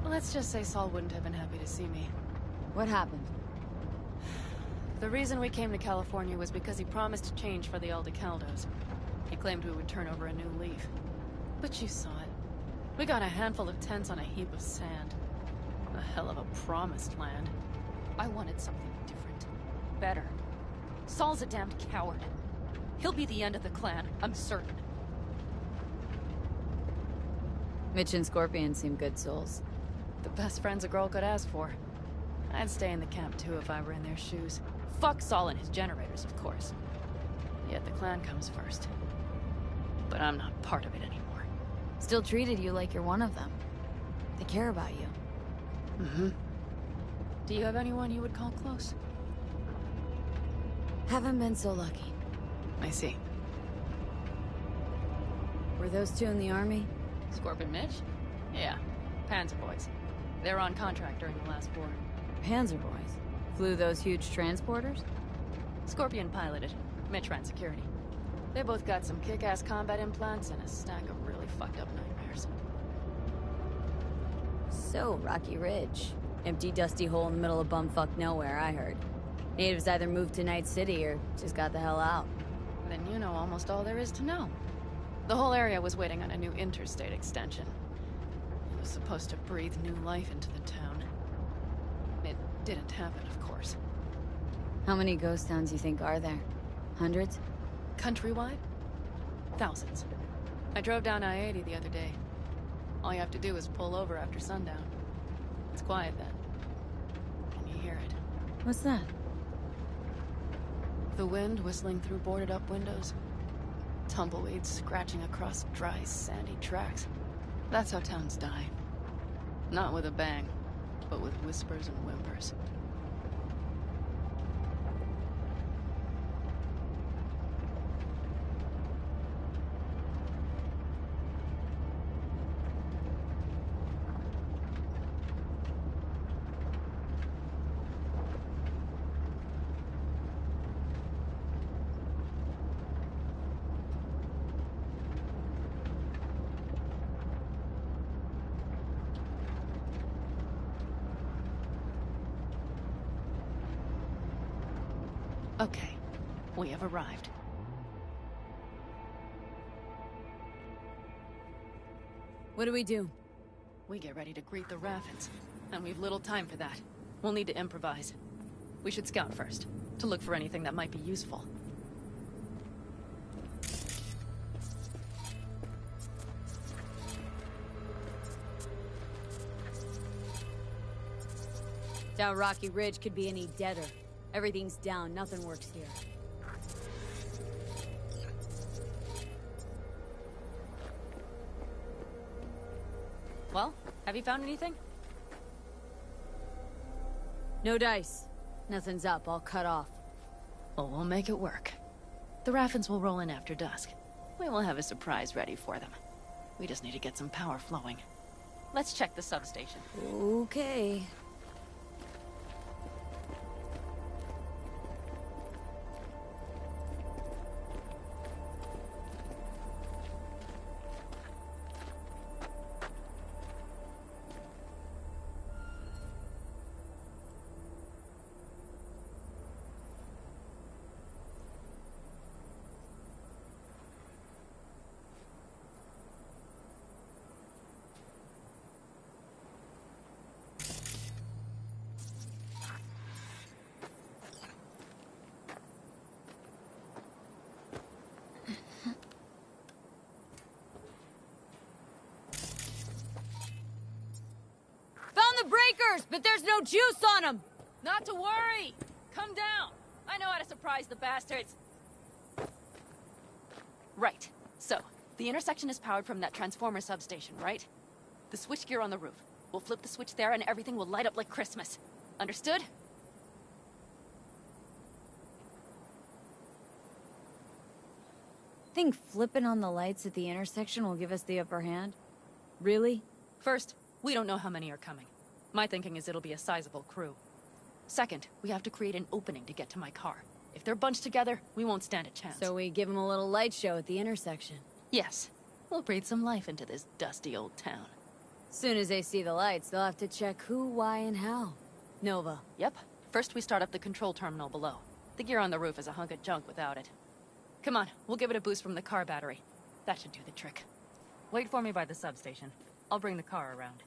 Let's just say Saul wouldn't have been happy to see me. What happened? The reason we came to California was because he promised change for the Aldecaldos. He claimed we would turn over a new leaf. But you saw it. We got a handful of tents on a heap of sand. A hell of a promised land. I wanted something different. Better. Saul's a damned coward. He'll be the end of the clan, I'm certain. Mitch and Scorpion seem good souls. The best friends a girl could ask for. I'd stay in the camp too if I were in their shoes. Fuck Saul and his generators, of course. Yet the clan comes first. But I'm not part of it anymore. Still treated you like you're one of them. They care about you. Mm-hmm. Do you have anyone you would call close? Haven't been so lucky. I see. Were those two in the army? Scorpion Mitch? Yeah. Panzer boys. They were on contract during the last war. Panzer boys? Flew those huge transporters? Scorpion piloted. Mitch ran security. They both got some kick-ass combat implants and a stack of really fucked up nightmares. So, Rocky Ridge. Empty, dusty hole in the middle of bumfuck nowhere, I heard. Natives either moved to Night City or just got the hell out. Then you know almost all there is to know. The whole area was waiting on a new interstate extension. It was was supposed to breathe new life into the town. It didn't happen, of course. How many ghost towns you think are there? Hundreds? Countrywide? Thousands. I drove down I-80 the other day. All you have to do is pull over after sundown. It's quiet then. Can you hear it? What's that? The wind whistling through boarded-up windows. Tumbleweeds scratching across dry, sandy tracks. That's how towns die. Not with a bang, but with whispers and whimpers. Okay, we have arrived. What do we do? We get ready to greet the Raffins, and we've little time for that. We'll need to improvise. We should scout first, to look for anything that might be useful. Doubt Rocky Ridge could be any deader. Everything's down, nothing works here. Well, have you found anything? No dice. Nothing's up, all cut off. Well, we'll make it work. The Raffins will roll in after dusk. We will have a surprise ready for them. We just need to get some power flowing. Let's check the substation. Okay. Found the breakers, but there's no juice on them! Not to worry! Come down! I know how to surprise the bastards! Right. So, the intersection is powered from that transformer substation, right? The switchgear on the roof. We'll flip the switch there and everything will light up like Christmas. Understood? Think flipping on the lights at the intersection will give us the upper hand? Really? First, we don't know how many are coming. My thinking is it'll be a sizable crew. Second, we have to create an opening to get to my car. If they're bunched together, we won't stand a chance. So we give them a little light show at the intersection. Yes. We'll breathe some life into this dusty old town. Soon as they see the lights, they'll have to check who, why, and how. Nova. Yep. First we start up the control terminal below. The gear on the roof is a hunk of junk without it. Come on, we'll give it a boost from the car battery. That should do the trick. Wait for me by the substation. I'll bring the car around.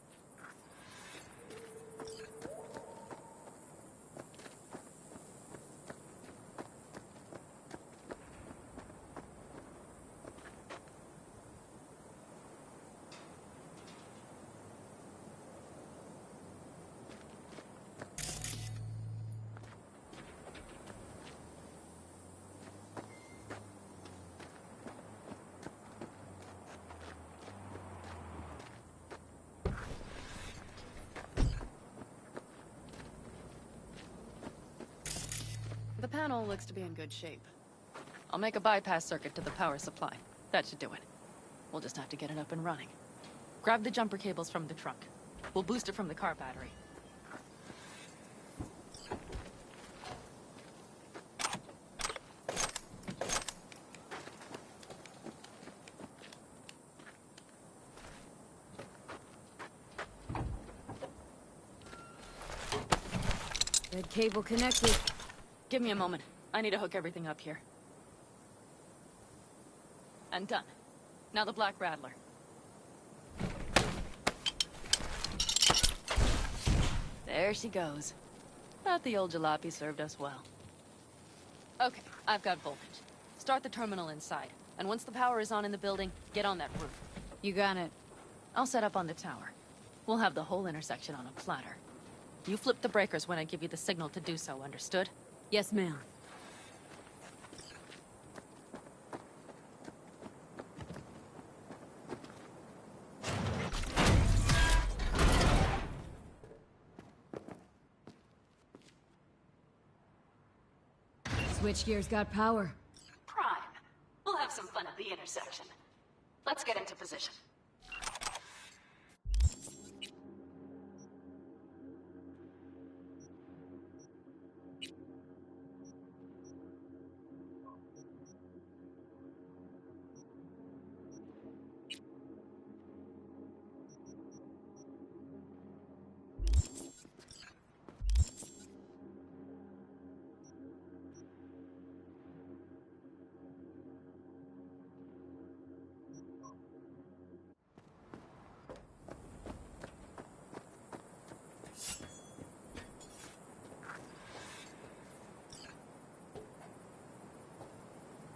The panel looks to be in good shape. I'll make a bypass circuit to the power supply. That should do it. We'll just have to get it up and running. Grab the jumper cables from the trunk. We'll boost it from the car battery. Red cable connected. Give me a moment. I need to hook everything up here. And done. Now the Black Rattler. There she goes. But the old jalopy served us well. Okay, I've got voltage. Start the terminal inside. And once the power is on in the building, get on that roof. You got it. I'll set up on the tower. We'll have the whole intersection on a platter. You flip the breakers when I give you the signal to do so, understood? Yes, ma'am. Switchgear's got power. Prime. We'll have some fun at the intersection. Let's get into position.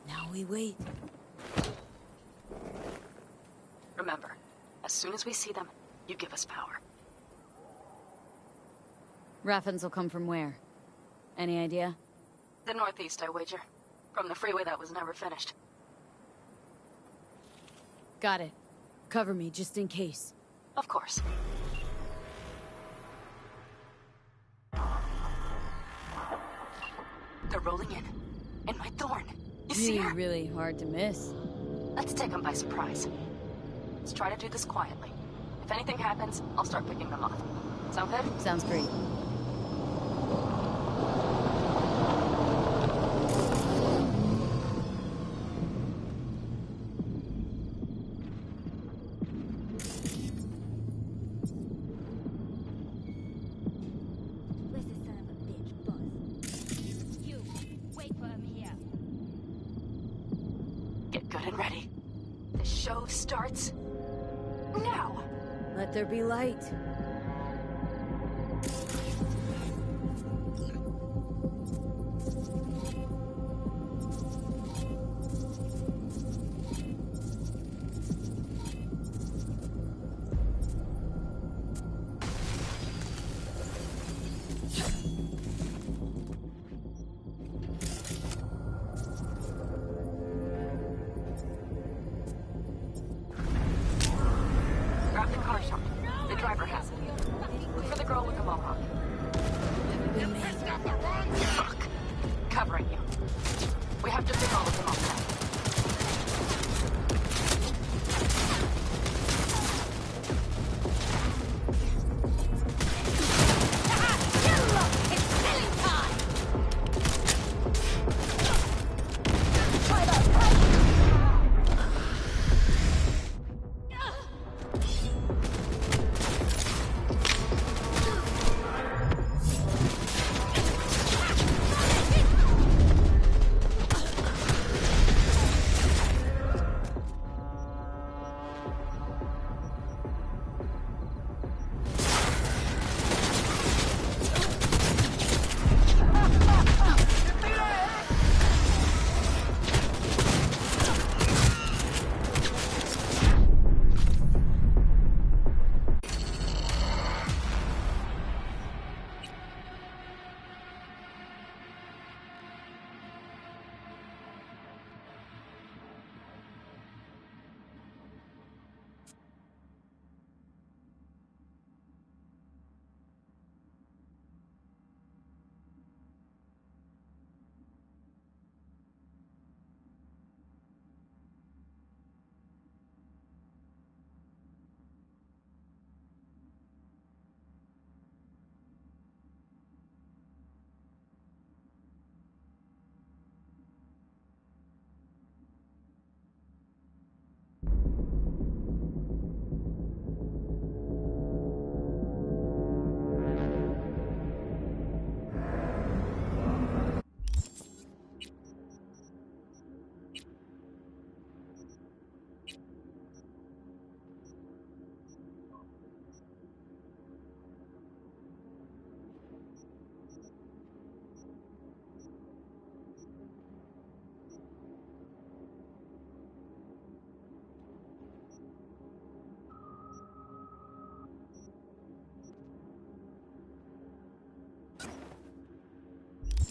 Now we wait. Remember, as soon as we see them, you give us power. Raffens will come from where? Any idea? The northeast, I wager. From the freeway that was never finished. Got it. Cover me, just in case. Of course. They're rolling in my thorn. You see her? Really hard to miss. Let's take them by surprise. Let's try to do this quietly. If anything happens, I'll start picking them off. Sound good? Sounds great. Where's the son of a bitch, boss? You, wait for him here. Get good and ready. The show starts now. Let there be light. Grab the car shot. The driver has it. Look for the girl with the mohawk. Fuck. Covering you. We have to pick all of them off now.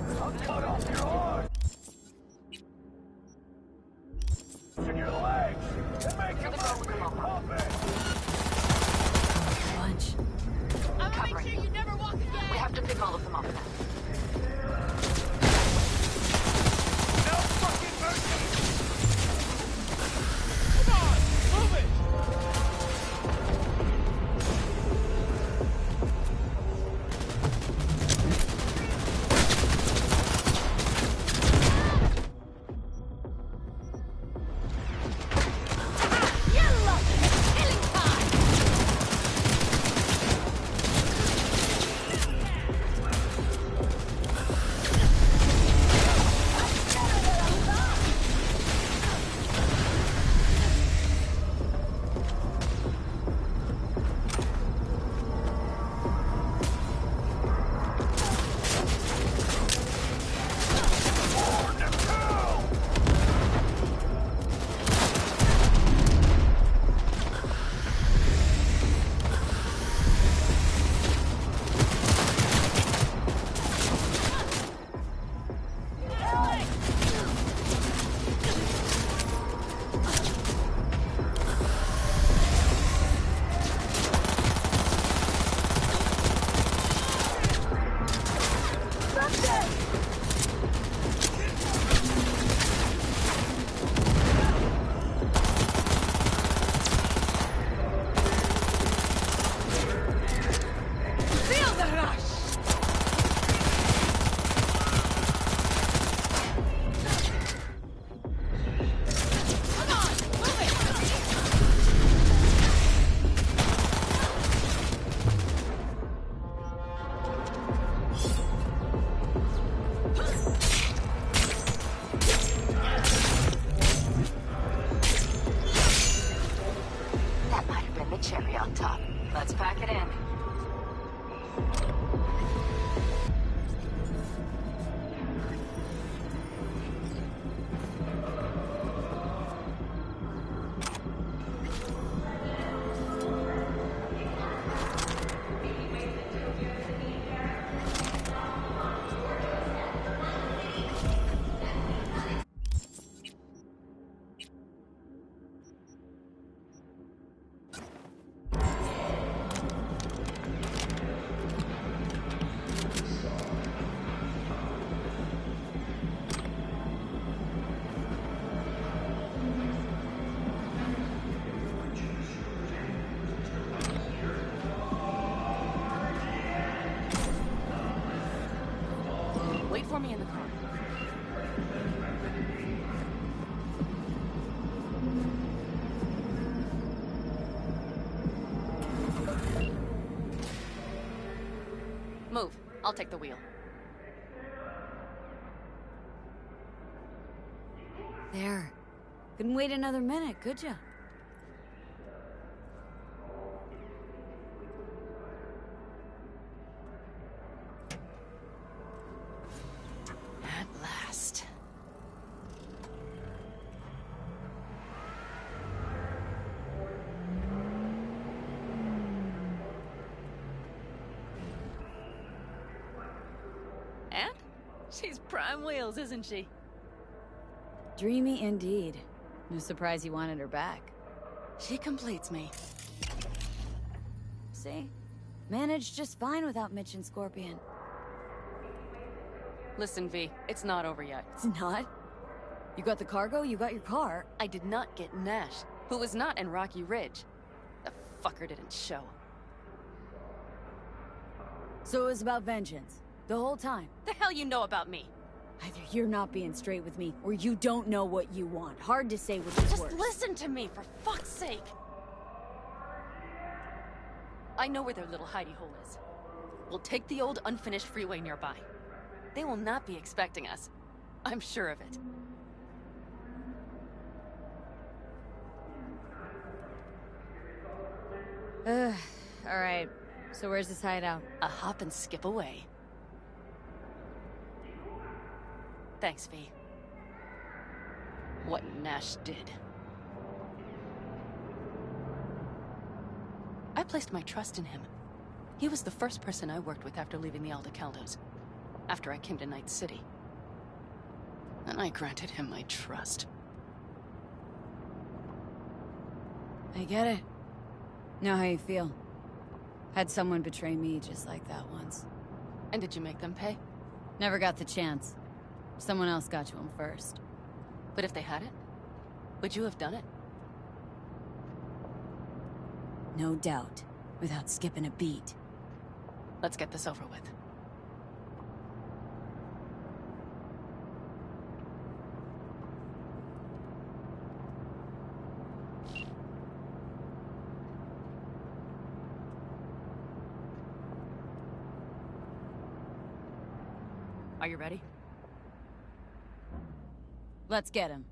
I'll cut off your arm! And your legs! And make your movie pump it! Bunch. I'm gonna make sure you never walk again! We have to pick all of them off now. No fucking mercy! Come on! Move it! Wait for me in the car. Move. I'll take the wheel. There. Couldn't wait another minute, could ya? At last. And? She's prime wheels, isn't she? Dreamy indeed. No surprise you wanted her back. She completes me. See? Managed just fine without Mitch and Scorpion. Listen, V, it's not over yet. It's not? You got the cargo, you got your car. I did not get Nash, who was not in Rocky Ridge. The fucker didn't show. So it was about vengeance. The whole time. The hell you know about me? Either you're not being straight with me, or you don't know what you want. Hard to say which is Just worse. listen to me, for fuck's sake! I know where their little hidey hole is. We'll take the old unfinished freeway nearby. They will not be expecting us. I'm sure of it. Alright. So where's this hideout? A hop and skip away. Thanks, V. What Nash did. I placed my trust in him. He was the first person I worked with after leaving the Aldecaldos. after I came to Night City. And I granted him my trust. I get it. Know how you feel. Had someone betray me just like that once. And did you make them pay? Never got the chance. Someone else got to him first. But if they had it, would you have done it? No doubt. Without skipping a beat. Let's get this over with. Are you ready? Let's get him.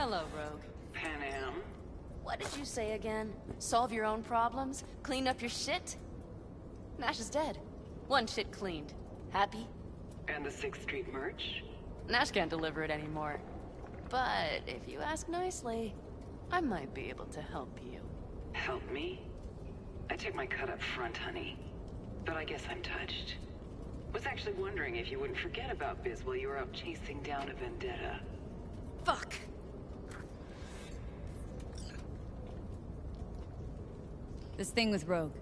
Hello, Rogue. Pan Am? What did you say again? Solve your own problems? Clean up your shit? Nash is dead. One shit cleaned. Happy? And the 6th Street merch? Nash can't deliver it anymore. But if you ask nicely, I might be able to help you. Help me? I took my cut up front, honey. But I guess I'm touched. Was actually wondering if you wouldn't forget about Biz while you were out chasing down a vendetta. Fuck! This thing with Rogue.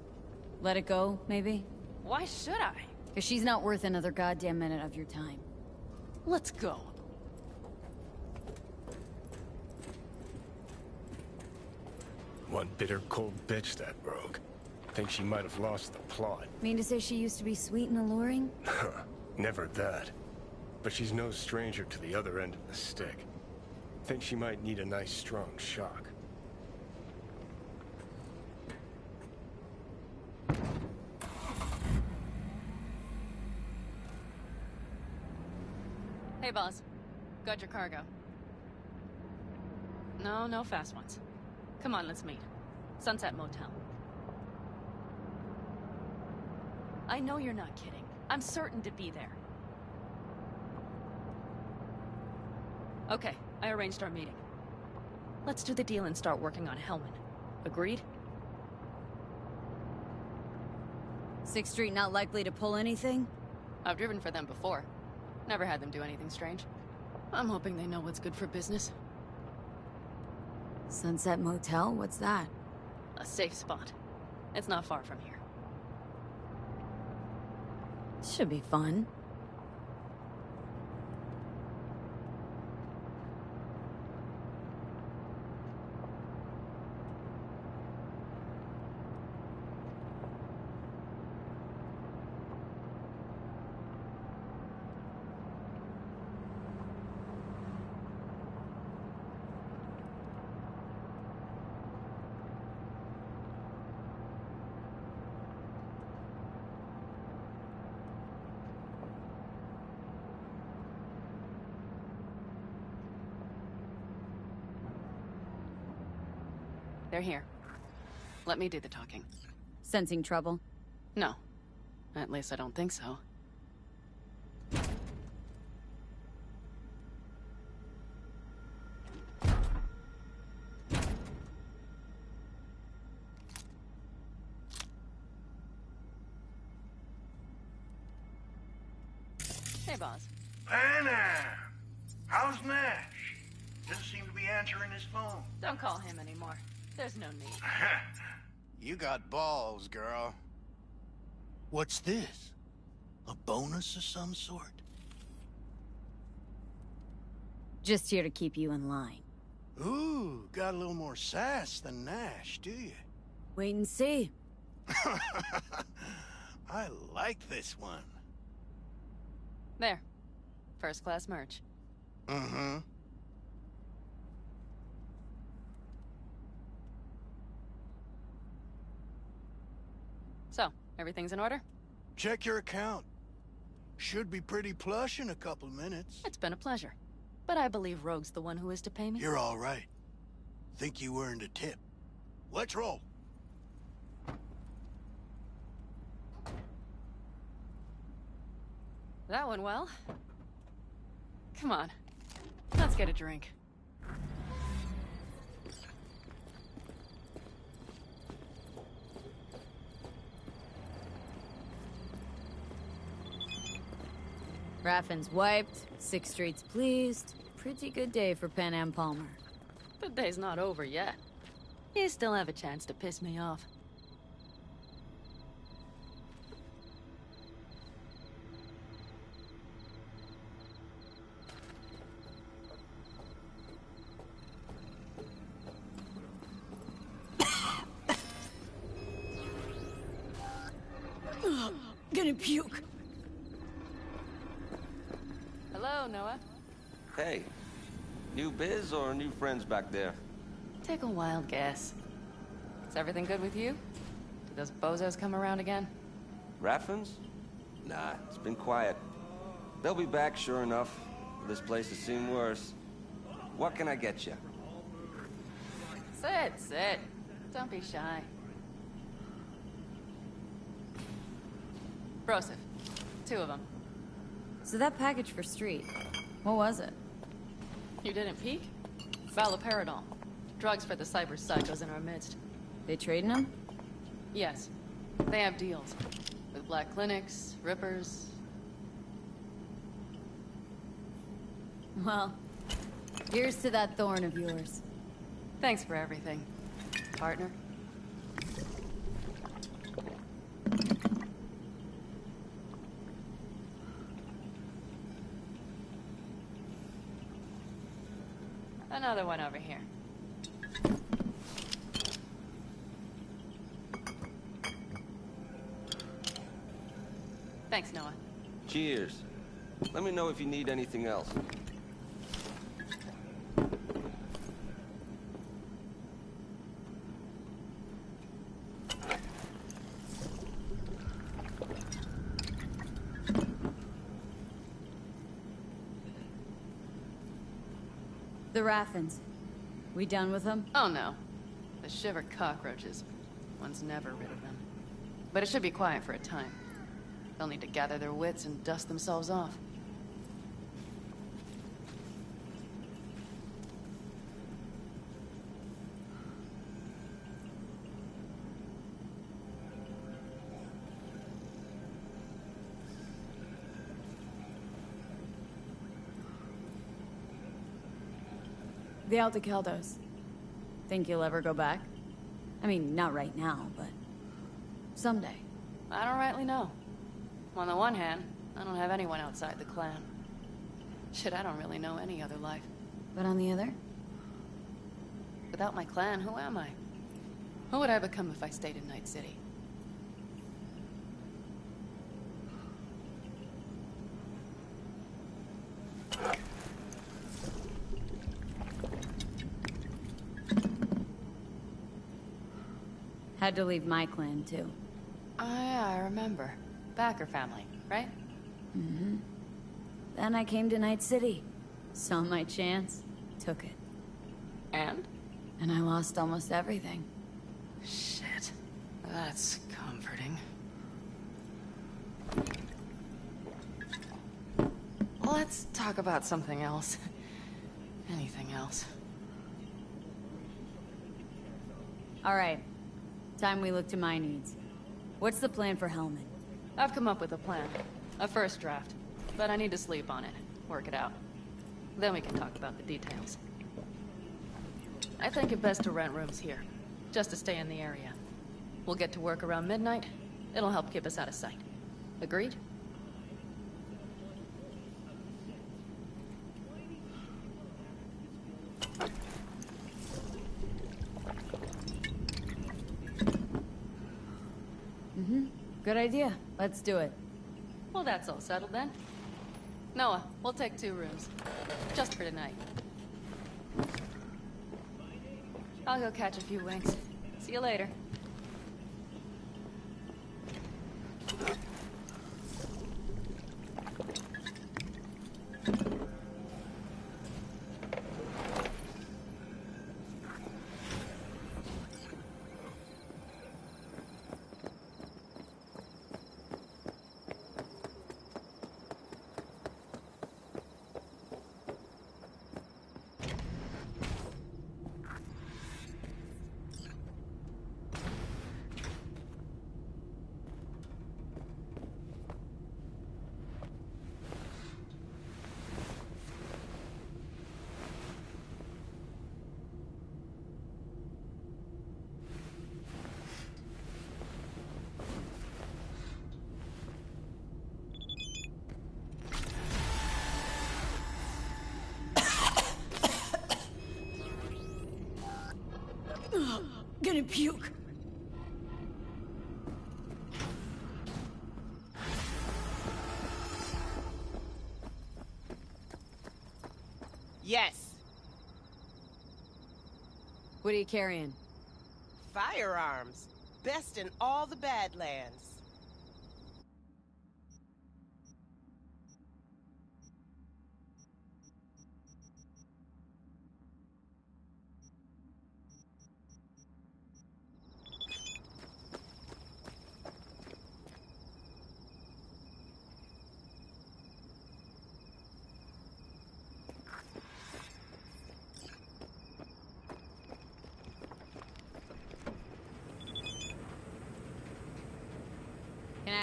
Let it go, maybe? Why should I? Because she's not worth another goddamn minute of your time. Let's go. One bitter, cold bitch, that Rogue. Think she might have lost the plot. Mean to say she used to be sweet and alluring? Never that. But she's no stranger to the other end of the stick. Think she might need a nice, strong shock. Hey, boss. Got your cargo. No fast ones. Come on, let's meet. Sunset Motel. I know you're not kidding. I'm certain to be there. Okay, I arranged our meeting. Let's do the deal and start working on Hellman. Agreed? 6th Street not likely to pull anything? I've driven for them before. Never had them do anything strange. I'm hoping they know what's good for business. Sunset Motel? What's that? A safe spot. It's not far from here. Should be fun. They're here. Let me do the talking. Sensing trouble? No. At least I don't think so. Hey, boss. Anna! How's Nash? Doesn't seem to be answering his phone. Don't call him anymore. There's no need. You got balls, girl. What's this? A bonus of some sort? Just here to keep you in line. Ooh, got a little more sass than Nash, do you? Wait and see. I like this one. There. First class merch. Mm-hmm. So, everything's in order? Check your account. Should be pretty plush in a couple minutes. It's been a pleasure. But I believe Rogue's the one who is to pay me. You're all right. Think you earned a tip. Let's roll. That went well. Come on. Let's get a drink. Raffin's wiped, 6th Street's pleased. Pretty good day for Pan Am Palmer. The day's not over yet. You still have a chance to piss me off. Gonna puke. Hello, Noah. Hey, new biz or new friends back there? Take a wild guess. Is everything good with you? Did those bozos come around again? Raffins? Nah, it's been quiet. They'll be back, sure enough. This place has seen worse. What can I get you? Sit, sit. Don't be shy. Broseph. 2 of them. So that package for Street, what was it? You didn't peek? Valoperidol. Drugs for the cyber psychos in our midst. They trading them? Yes. They have deals. With black clinics, rippers. Well, here's to that thorn of yours. Thanks for everything, partner. Another one over here. Thanks, Noah. Cheers. Let me know if you need anything else. The Raffins. We done with them? Oh no. The shiver cockroaches. One's never rid of them. But it should be quiet for a time. They'll need to gather their wits and dust themselves off. The Aldecaldos. Think you'll ever go back? I mean, not right now, but someday. I don't rightly know. On the one hand, I don't have anyone outside the clan. Shit, I don't really know any other life. But on the other? Without my clan, who am I? Who would I become if I stayed in Night City? Had to leave my clan, too. Oh yeah, I remember. Backer family, right? Mm-hmm. Then I came to Night City. Saw my chance. Took it. And? And I lost almost everything. Shit. That's comforting. Let's talk about something else. Anything else. All right. Time we look to my needs. What's the plan for Hellman? I've come up with a plan. A first draft. But I need to sleep on it. Work it out. Then we can talk about the details. I think it best to rent rooms here. Just to stay in the area. We'll get to work around midnight. It'll help keep us out of sight. Agreed? Mm-hmm. Good idea. Let's do it. Well, that's all settled then. Noah, we'll take 2 rooms. Just for tonight. I'll go catch a few winks. See you later. Gonna puke. Yes. What are you carrying? Firearms. Best in all the Badlands.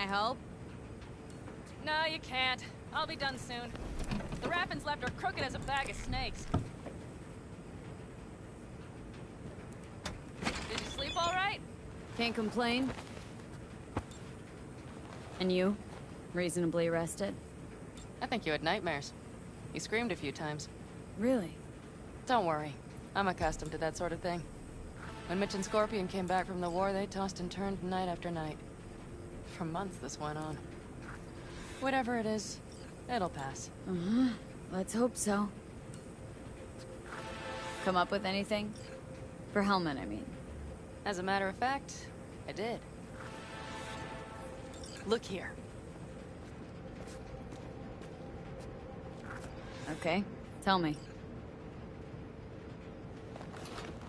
help? No, you can't. I'll be done soon. The Raffins left are crooked as a bag of snakes. Did you sleep all right? Can't complain. And you? Reasonably rested? I think you had nightmares. You screamed a few times. Really? Don't worry. I'm accustomed to that sort of thing. When Mitch and Scorpion came back from the war, they tossed and turned night after night. For months this went on. Whatever it is, it'll pass. Let's hope so. Come up with anything? For Hellman, I mean. As a matter of fact, I did. Look here. Okay, tell me.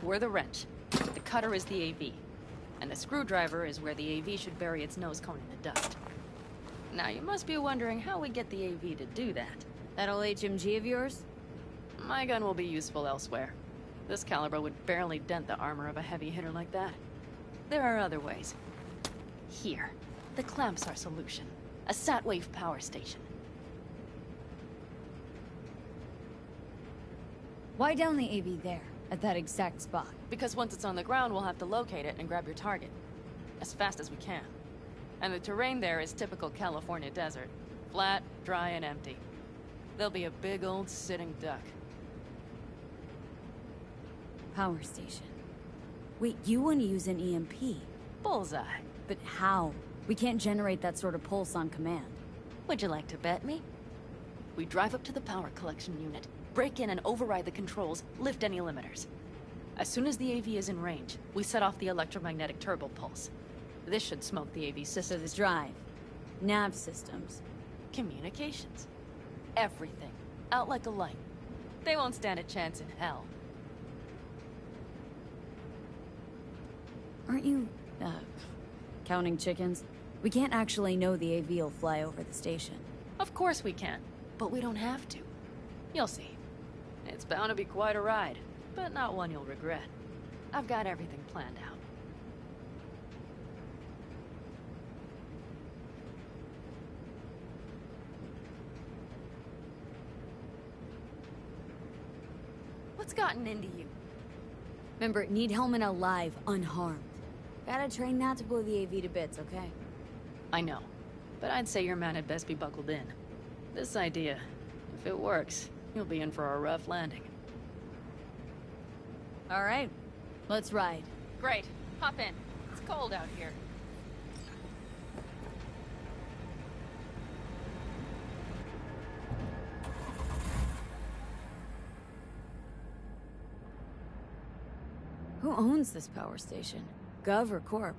We're the wrench. The cutter is the AV. And the screwdriver is where the AV should bury its nose cone in the dust. Now, you must be wondering how we get the AV to do that. That old HMG of yours? My gun will be useful elsewhere. This caliber would barely dent the armor of a heavy hitter like that. There are other ways. Here. The clamp's our solution. A sat-wave power station. Why down the AV there, at that exact spot? Because once it's on the ground, we'll have to locate it and grab your target. As fast as we can. And the terrain there is typical California desert. Flat, dry, and empty. There'll be a big old sitting duck. Power station. Wait, you want to use an EMP? Bullseye. But how? We can't generate that sort of pulse on command. Would you like to bet me? We drive up to the power collection unit, break in and override the controls, lift any limiters. As soon as the AV is in range, we set off the electromagnetic turbo pulse. This should smoke the AV system. So the drive, nav systems, communications, everything. Out like a light. They won't stand a chance in hell. Aren't you, counting chickens? We can't actually know the AV will fly over the station. Of course we can, but we don't have to. You'll see. It's bound to be quite a ride, but not one you'll regret. I've got everything planned out. What's gotten into you? Remember, need Hellman alive, unharmed. Gotta train not to blow the AV to bits, okay? I know, but I'd say your man had best be buckled in. This idea, if it works, you'll be in for a rough landing. All right, let's ride. Great, hop in. It's cold out here. Who owns this power station? Gov or Corp?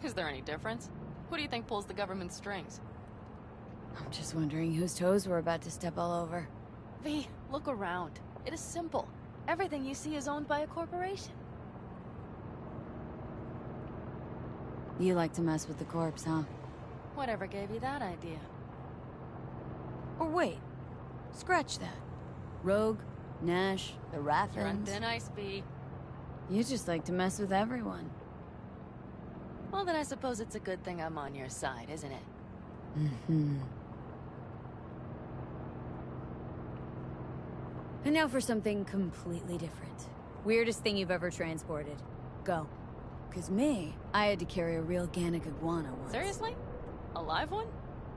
Is there any difference? Who do you think pulls the government's strings? I'm just wondering whose toes we're about to step all over. V, look around. It is simple. Everything you see is owned by a corporation. You like to mess with the corpse, huh? Whatever gave you that idea? Or wait, scratch that. Rogue, Nash, the Raffins. You're on thin ice, V. You just like to mess with everyone. Well, then I suppose it's a good thing I'm on your side, isn't it? Mm-hmm. And now for something completely different. Weirdest thing you've ever transported. Go. 'Cause me, I had to carry a real Gannic iguana once. Seriously? A live one?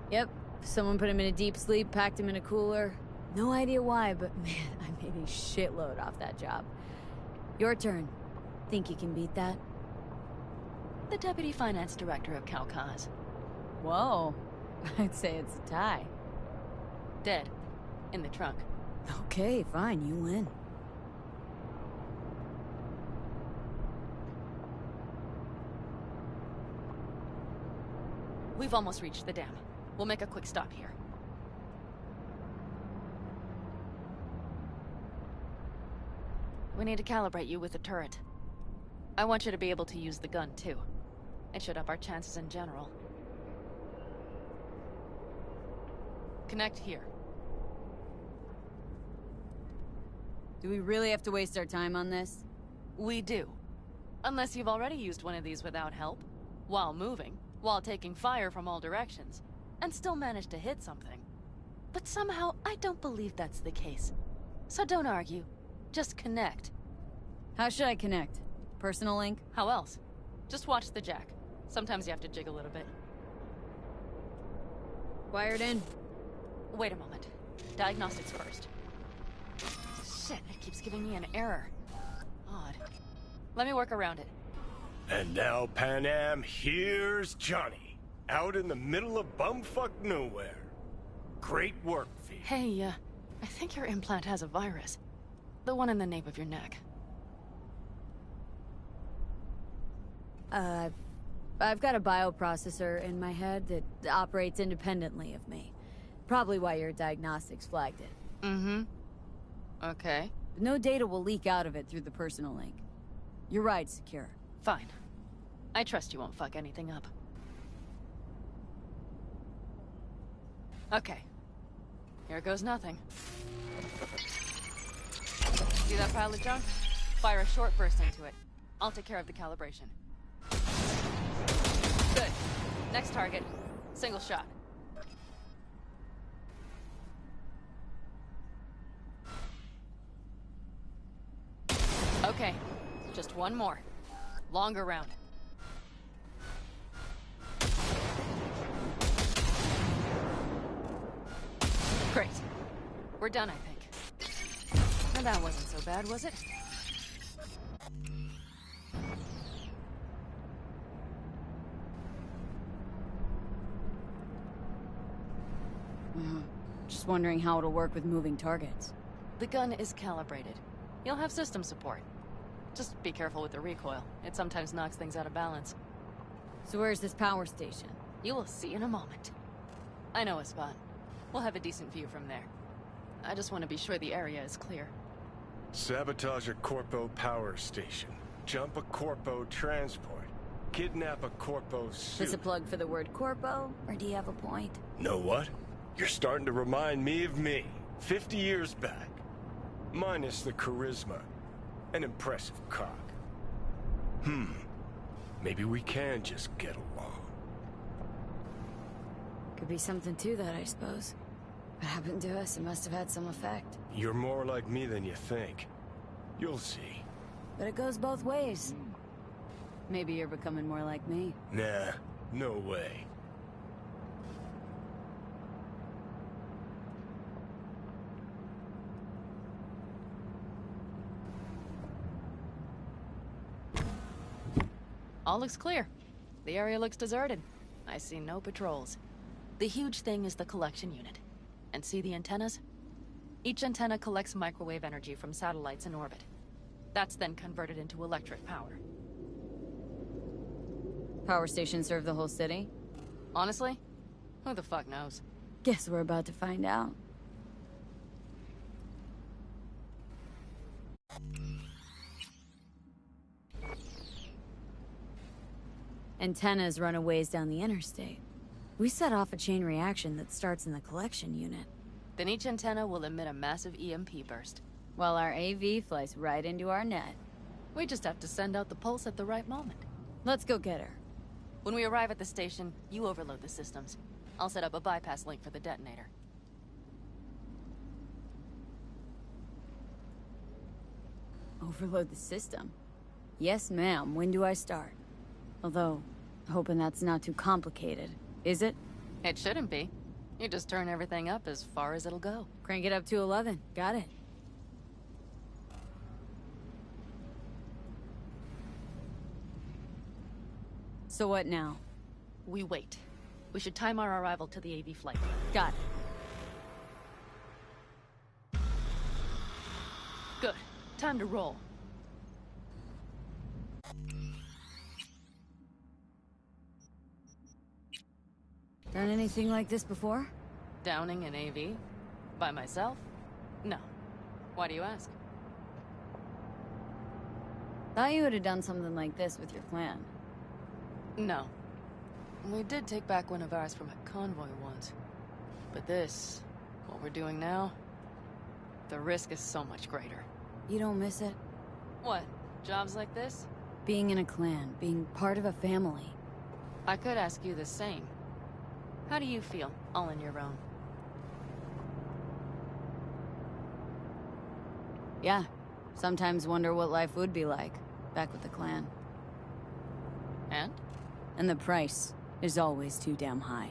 Yep. Someone put him in a deep sleep, packed him in a cooler. No idea why, but man, I made a shitload off that job. Your turn. Think you can beat that? The Deputy Finance Director of Caucas. Whoa. I'd say it's a tie. Dead. In the trunk. Okay, fine, you win. We've almost reached the dam. We'll make a quick stop here. We need to calibrate you with the turret. I want you to be able to use the gun, too. It should up our chances in general. Connect here. Do we really have to waste our time on this? We do. Unless you've already used one of these without help, while moving. while taking fire from all directions, and still manage to hit something. But somehow, I don't believe that's the case. So don't argue. Just connect. How should I connect? Personal link? How else? Just watch the jack. Sometimes you have to jig a little bit. Wired in. Wait a moment. Diagnostics first. Shit, it keeps giving me an error. Odd. Let me work around it. And now, Pan Am, here's Johnny. Out in the middle of bumfuck nowhere. Great work, V. Hey, I think your implant has a virus. The one in the nape of your neck. I've got a bioprocessor in my head that operates independently of me. Probably why your diagnostics flagged it. Mm-hmm. Okay. But no data will leak out of it through the personal link. Your ride's secure. Fine. I trust you won't fuck anything up. Okay. Here goes nothing. See that pile of junk? Fire a short burst into it. I'll take care of the calibration. Good. Next target. Single shot. Okay. Just one more. Longer round. Great. We're done, I think. And that wasn't so bad, was it? Just wondering how it'll work with moving targets. The gun is calibrated. You'll have system support. Just be careful with the recoil. It sometimes knocks things out of balance. So where's this power station? You will see in a moment. I know a spot. We'll have a decent view from there. I just want to be sure the area is clear. Sabotage a Corpo power station. Jump a Corpo transport. Kidnap a Corpo suit. This a plug for the word corpo, or do you have a point? Know what? You're starting to remind me of me, 50 years back. Minus the charisma. An impressive cock. Maybe we can just get along. Could be something to that, I suppose. What happened to us, it must have had some effect. You're more like me than you think. You'll see. But it goes both ways. Maybe you're becoming more like me. Nah, no way. All looks clear. The area looks deserted. I see no patrols. The huge thing is the collection unit. And see the antennas? Each antenna collects microwave energy from satellites in orbit. That's then converted into electric power. Power stations serve the whole city? Honestly? Who the fuck knows? Guess we're about to find out. Antennas run a ways down the interstate. We set off a chain reaction that starts in the collection unit. Then each antenna will emit a massive EMP burst. While our AV flies right into our net. We just have to send out the pulse at the right moment. Let's go get her. When we arrive at the station, you overload the systems. I'll set up a bypass link for the detonator. Overload the system? Yes, ma'am. When do I start? Although, hoping that's not too complicated. Is it? It shouldn't be. You just turn everything up as far as it'll go. Crank it up to 11. Got it. So what now? We wait. We should time our arrival to the AV flight. Got it. Good. Time to roll. Done anything like this before? Downing an AV? By myself? No. Why do you ask? Thought you would have done something like this with your clan. No. We did take back one of ours from a convoy once. But this, what we're doing now, the risk is so much greater. You don't miss it? What? Jobs like this? Being in a clan, being part of a family. I could ask you the same. How do you feel, all on your own? Yeah. Sometimes wonder what life would be like, back with the clan. And? And the price is always too damn high.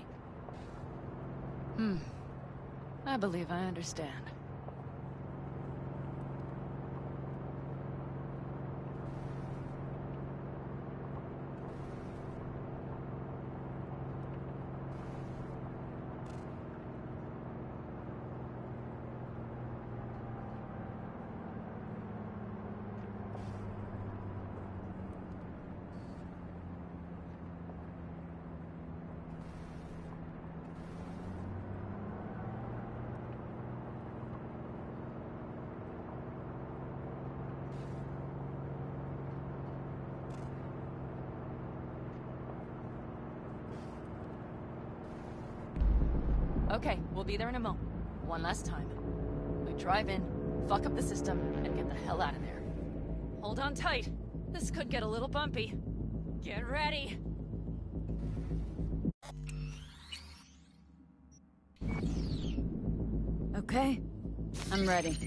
I believe I understand. Okay, we'll be there in a moment. One last time. We drive in, fuck up the system, and get the hell out of there. Hold on tight. This could get a little bumpy. Get ready. Okay, I'm ready.